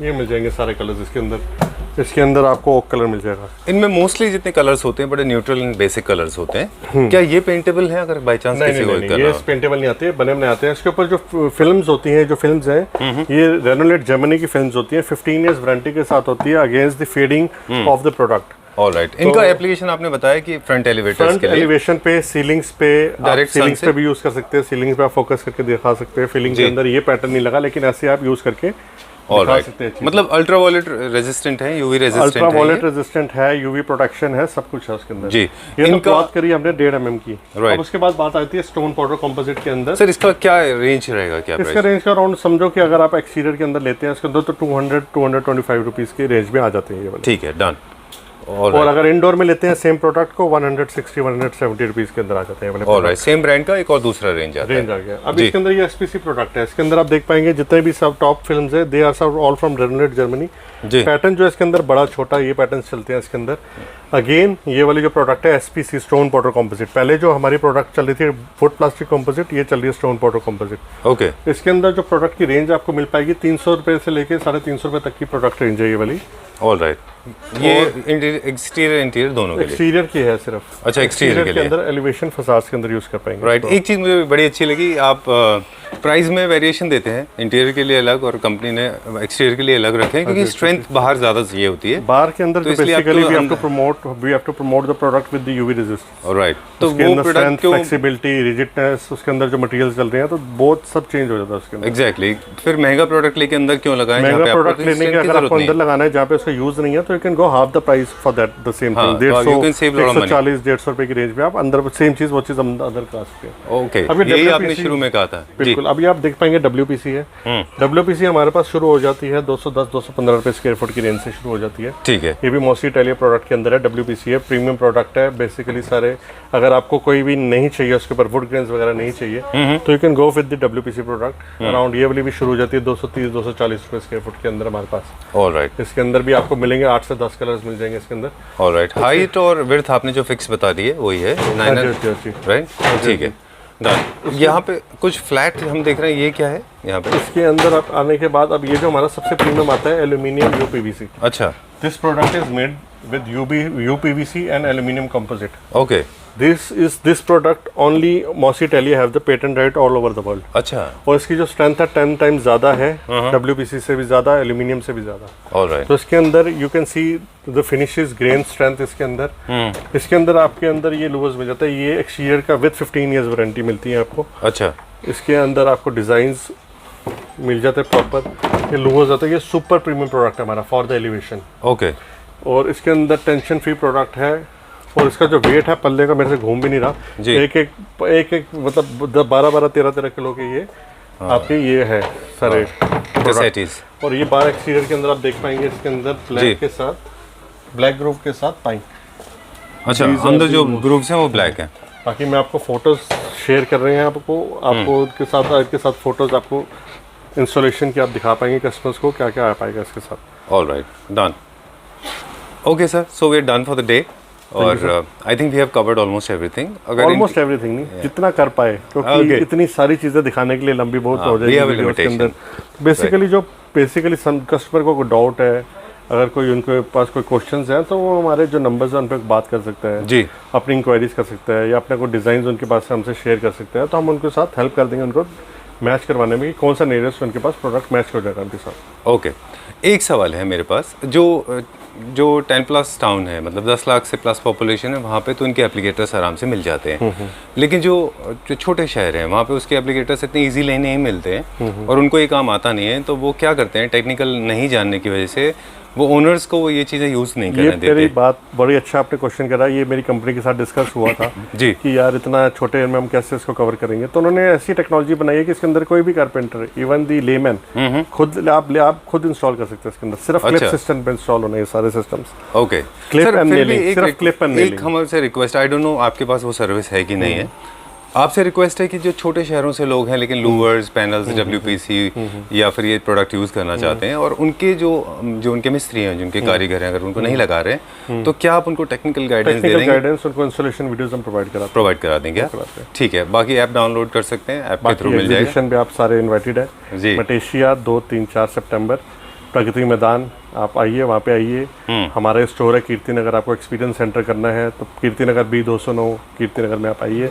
ये मिल जाएंगे सारे कलर्स इसके अंदर। इसके अंदर आपको ओक कलर मिल जाएगा। इनमें मोस्टली जितने कलर्स होते हैं बड़े न्यूट्रल एंड बेसिक कलर्स होते हैं। क्या ये पेंटेबल है अगर बाय चांस किसी को करना ये हो? पेंटेबल नहीं आते, बने बनाए आते हैं। इसके ऊपर जो फिल्म्स होती हैं, जो फिल्म्स हैं, ये रेनोलेट जर्मनी की फिल्म्स होती हैं, 15 years वारंटी के साथ होती है against the fading of the product. Alright. इनका एप्लीकेशन आपने बताया कि फ्रंट एलिवेटर्स के लिए, एलिवेशन पे, सीलिंग्स पे, डायरेक्ट सीलिंग्स पे भी यूज कर सकते हैं। सीलिंग्स पे आप फोकस करके दिखा सकते हैं। फीलिंग के अंदर ये पैटर्न नहीं लगा, लेकिन ऐसे आप यूज करके दिखा सकते हैं। मतलब अल्ट्रा वायलेट रेजिस्टेंट है, यूवी रेजिस्टेंट है, अल्ट्रा वायलेट रेजिस्टेंट है, यूवी प्रोटेक्शन है, सब कुछ है उसके अंदर। जी। ये तो बात करी हमने 1.5 mm की। Right. अब उसके बाद बात आती है स्टोन पाउडर कंपोजिट के अंदर। सर इसका क्या रेंज रहेगा, क्या इसका प्राइस? रेंज का अराउंड समझो कि अगर आप एक्सटीरियर के अंदर लेते हैं इसके अंदर तो 200-225 रुपीज़ के रेंज में आ जाते हैं ये वाले। ठीक है, डन। और अगर इंडोर में लेते हैं सेम प्रोडक्ट को 160-170 रुपीज़ के अंदर आ जाते हैं वाले। ऑलराइट। सेम ब्रांड का एक और दूसरा रेंज आता है। रेंज आ गया। अब इसके अंदर ये एसपीसी प्रोडक्ट है। इसके अंदर आप देख पाएंगे जितने भी सब टॉप फिल्म्स है, दे आर सब ऑल फ्रॉम रेनोलेट जर्मनी। जी। पैटर्न जो है इसके अंदर बड़ा छोटा, ये पैटर्न चलते हैं इसके अंदर। अगेन ये वाली जो प्रोडक्ट है एसपीसी स्टोन पाउडर कॉम्पोजिट। पहले जो हमारी प्रोडक्ट चल रही थी फुट प्लास्टिक कॉम्पोजिट, ये चल रही है स्टोन पाउडर कॉम्पोजिट। ओके। इसके अंदर जो प्रोडक्ट की रेंज आपको मिल पाएगी 300 रुपये से लेके 350 रुपये तक की प्रोडक्ट रेंज है ये वाली। ऑल राइट, ये एक्सटीरियर इंटीरियर दोनों के लिए? एक्सटीरियर की है सिर्फ। अच्छा, एक्सटीरियर के लिए अंदर एलिवेशन फसाड्स के अंदर यूज कर पाएंगे। राइट, एक चीज़ मुझे बड़ी अच्छी लगी, आप प्राइस में वेरिएशन देते हैं, इंटीरियर के लिए अलग और कंपनी ने एक्सटीरियर के लिए अलग रखे हैं, क्योंकि स्ट्रेंथ बाहर ज़्यादा चाहिए होती है बाहर के अंदर। तो इसलिए basically we have to promote the product with the UV resistance. Right, तो वो प्रोडक्ट क्यों फ्लेक्सिबिलिटी, रिजिडनेस, उसके अंदर जो मटेरियल्स चल रहे हैं तो बहुत सब चेंज हो जाता है उसके अंदर। एग्जैक्टली, फिर महंगा प्रोडक्ट लेके अंदर क्यों लगाएं? महंगा प्रोडक्ट लेने के अगर आपको अंदर लगाना है जहाँ पे उसका यूज नहीं है, तो you can go half the price for that, the same thing. 140-150 रुपए की रेंज में आप अंदर सेम चीज वो चीज अंदर कर सकते हैं। ओके, यही आपने शुरू में कहा था। बिल्कुल, अभी आप देख पाएंगे WPC है। WPC हमारे पास शुरू हो जाती है 210-215 रुपए स्क्वायर फुट की रेंज से शुरू हो जाती है। ठीक है, ये भी मॉसी इटालिया प्रोडक्ट के अंदर है। WPC है, प्रीमियम प्रोडक्ट है बेसिकली सारे। अगर आपको कोई भी नहीं चाहिए, उसके ऊपर वुड ग्रेन्स वगैरह नहीं चाहिए, तो you can go with the WPC product. Around ये वाली भी शुरू हो जाती है 230-240 रुपए स्क्वायर फुट के अंदर हमारे पास। ऑलराइट, इसके अंदर भी आपको मिलेंगे 8 से 10 कलर्स मिल जाएंगे इसके अंदर। ऑलराइट, हाइट और विड्थ आपने जो फिक्स बता दी है वही है 9, राइट? ठीक है, डन। यहाँ पे कुछ फ्लैट हम देख रहे हैं, ये क्या है यहाँ पे? इसके अंदर आप आने के बाद अब ये जो हमारा सबसे प्रीमियम आता है एल्यूमिनियम UPVC। अच्छा, this product is made with UPVC and aluminium composite. Okay, this product only mossy Italia have the patent right all over the world. अच्छा, और इसकी जो स्ट्रेंथ है 10 टाइम्स ज्यादा है WPC से भी ज्यादा, एल्यूमिनियम से भी ज्यादा। ऑलराइट, तो इसके अंदर you can see the finishes, grain strength इसके अंदर। इसके अंदर आपके अंदर ये लूवर्स मिल जाता है। ये एक्सटीरियर का विद 15 ईयर्स वारंटी मिलती है आपको। अच्छा, इसके अंदर आपको डिजाइन्स मिल जाते हैं प्रॉपर। ये लूवर्स आता है। ये सुपर प्रीमियम प्रोडक्ट है हमारा फॉर द एलिवेशन। ओके, और इसके अंदर टेंशन फ्री प्रोडक्ट है। और इसका जो वेट है पल्ले का मेरे से घूम भी नहीं रहा, एक मतलब 12-13 किलो के ये आपके ये है सारे प्रोडक्ट। और ये 12 एक्सटीरियर के अंदर आप देख पाएंगे इसके अंदर ब्लैक के साथ, ब्लैक ग्रूव के साथ पाइंग। अच्छा, अंदर जो ग्रूव्स हैं वो ब्लैक हैं। बाकी मैं आपको फोटोज शेयर कर रहे हैं आपको इसके साथ फोटोज आपको इंस्टॉलेशन की आप दिखा पाएंगे कस्टमर्स को क्या क्या आ पाएगा इसके साथ। Alright, done. Okay sir, so we are done for the day और I think we have covered almost everything. Almost everything नहीं, जितना कर पाए, क्योंकि इतनी सारी चीजें दिखाने के लिए लंबी बहुत हो जाएगी वीडियो के अंदर। बेसिकली सम कस्टमर को कोई डाउट है, अगर कोई उनके पास कोई क्वेश्चंस हैं, तो वो हमारे जो नंबर्स हैं उन पर बात कर सकते हैं जी, अपनी इंक्वायरीज कर सकते हैं, या अपने को डिज़ाइन उनके पास हमसे शेयर कर सकते हैं। तो हम उनके साथ हेल्प कर देंगे, उनको मैच करवाने में कि कौन सा नियरेस्ट उनके पास प्रोडक्ट मैच हो जाएगा उनके साथ। ओके, एक सवाल है मेरे पास, जो 10+ टाउन है, मतलब 10 लाख से प्लस पॉपुलेशन है, वहाँ पे तो उनके एप्लीकेटर्स आराम से मिल जाते हैं। लेकिन जो छोटे शहर हैं वहाँ पे उसके एप्लीकेटर्स इतने इजीली नहीं मिलते हैं और उनको ये काम आता नहीं है। तो वो क्या करते हैं, टेक्निकल नहीं जानने की वजह से वो ओनर्स को वो ये चीज़ें यूज़ नहीं करने देते। मेरी बात बड़ी अच्छा आपने क्वेश्चन करा। ये मेरी कंपनी के साथ डिस्कस हुआ था जी, कि यार इतना छोटे में हम कैसे इसको कवर करेंगे। तो उन्होंने ऐसी टेक्नोलॉजी बनाई है कि इसके अंदर कोई भी कारपेंटर, इवन दी लेमैन, खुद आप खुद इंस्टॉल कर सकते हैं इसके अंदर। सिर्फ क्लिप सिस्टम पे इंस्टॉल होने ये सारे systems. Okay, clip and nailing, सिर्फ क्लिप एंड नेलिंग। एक हमसे रिक्वेस्ट, आई डोंट नो आपके पास वो सर्विस है कि नहीं है, आपसे रिक्वेस्ट है कि जो छोटे शहरों से लोग हैं लेकिन लूवर्स, पैनल्स, WPC या फिर ये प्रोडक्ट यूज़ करना चाहते हैं, और उनके जो उनके मिस्त्री हैं, जिनके कारीगर हैं, अगर उनको नहीं लगा रहे, तो क्या आप उनको टेक्निकल गाइडेंस दे देंगे? उनको इंस्टॉलेशन वीडियोस हम प्रोवाइड करा देंगे। ठीक है, बाकी ऐप डाउनलोड कर सकते हैं, ऐप के थ्रू मिल जाएगा। एग्जीबिशन पे आप सारे इनवाइटेड है जी। मटेशिया 2, 3, 4 सितंबर प्रगति मैदान, आप आइए, वहाँ पे आइए। हमारा स्टोर है कीर्ति नगर। आपको एक्सपीरियंस सेंटर करना है तो कीर्ति नगर B209 कीर्ति नगर में आप आइए।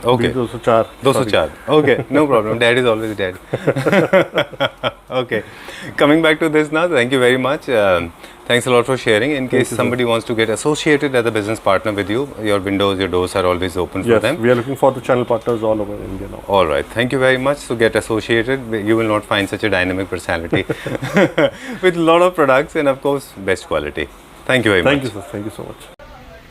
Okay. 204. Okay, no problem. Dad is always dad. Okay. Coming back to this now, thank you very much. Thanks a lot for sharing. In case somebody wants to get associated as a business partner with you, your windows, your doors are always open for them. We are looking for the channel partners all over India now. All right. Thank you very much. So get associated. You will not find such a dynamic personality with a lot of products and of course best quality. Thank you very much. Thank you sir. Thank you so much.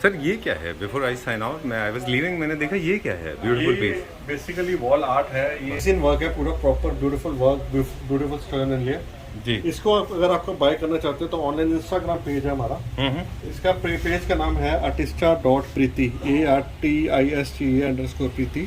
Sir ये क्या है? बिफोर आई साइन आउट, मैं आई वाज लीविंग, मैंने देखा ये क्या है? Beautiful piece. Basically wall art है ये, रेजिन वर्क है पूरा, proper beautiful work, beautiful stone इन लिया जी। इसको अगर आपको बाय करना चाहते हो तो ऑनलाइन इंस्टाग्राम पेज है हमारा। इसका पेज का नाम है artista.preeti, ARTISTA_Preeti,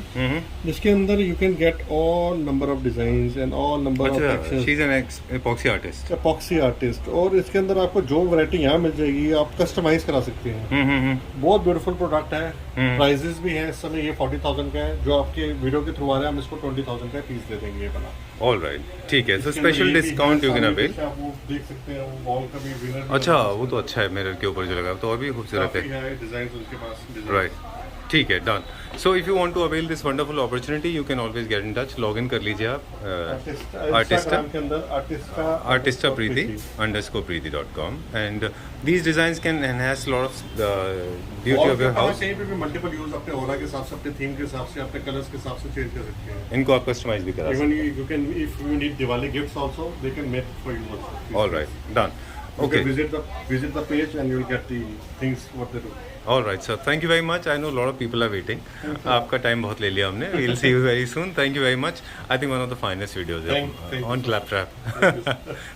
जिसके अंदर you can get all number of designs and all number of textures. She is an epoxy artist. Epoxy artist. और इसके अंदर आपको जो वैरायटी यहाँ मिल जाएगी आप कस्टमाइज करा सकते हैं। बहुत ब्यूटीफुल प्रोडक्ट है। प्राइजेस भी है इस समय, ये 40,000 का है। जो आपके वीडियो के थ्रू आ रहा है हम इसको 20,000 का पीस दे देंगे ये वाला। ऑल राइट, ठीक है, so special discount you can avail. आप वो देख सकते हैं, वो वॉल का भी विनर। अच्छा, वो तो अच्छा है, मिरर के ऊपर जो लगा तो और भी खूबसूरत है। डिजाइन उनके पास राइट, ठीक है, done. So if you want to avail this wonderful opportunity you can always get in touch, log in कर लीजिए आप आर्टिस्टा के अंदर artista preeti _ preeti.com, and these designs can enhance a lot of the beauty of your house. कहीं पे भी मल्टीपल यूज अपने ऑरा के हिसाब से, अपने थीम के हिसाब से, अपने कलर्स के हिसाब से चेंज कर सकते हैं। इनको आप कस्टमाइज भी करा सकते even you can, if you need Diwali gifts also they can make for you also. हैं। All right, done, Okay. Okay, Visit the page and you'll get the things what they do. All right sir, thank you very much. I know lot of people are waiting, आपका टाइम बहुत ले लिया हमने। We'll see you very soon, thank you very much. I think one of the finest videos Thank you. On Claptrap.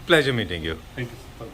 Pleasure meeting you. Thank you.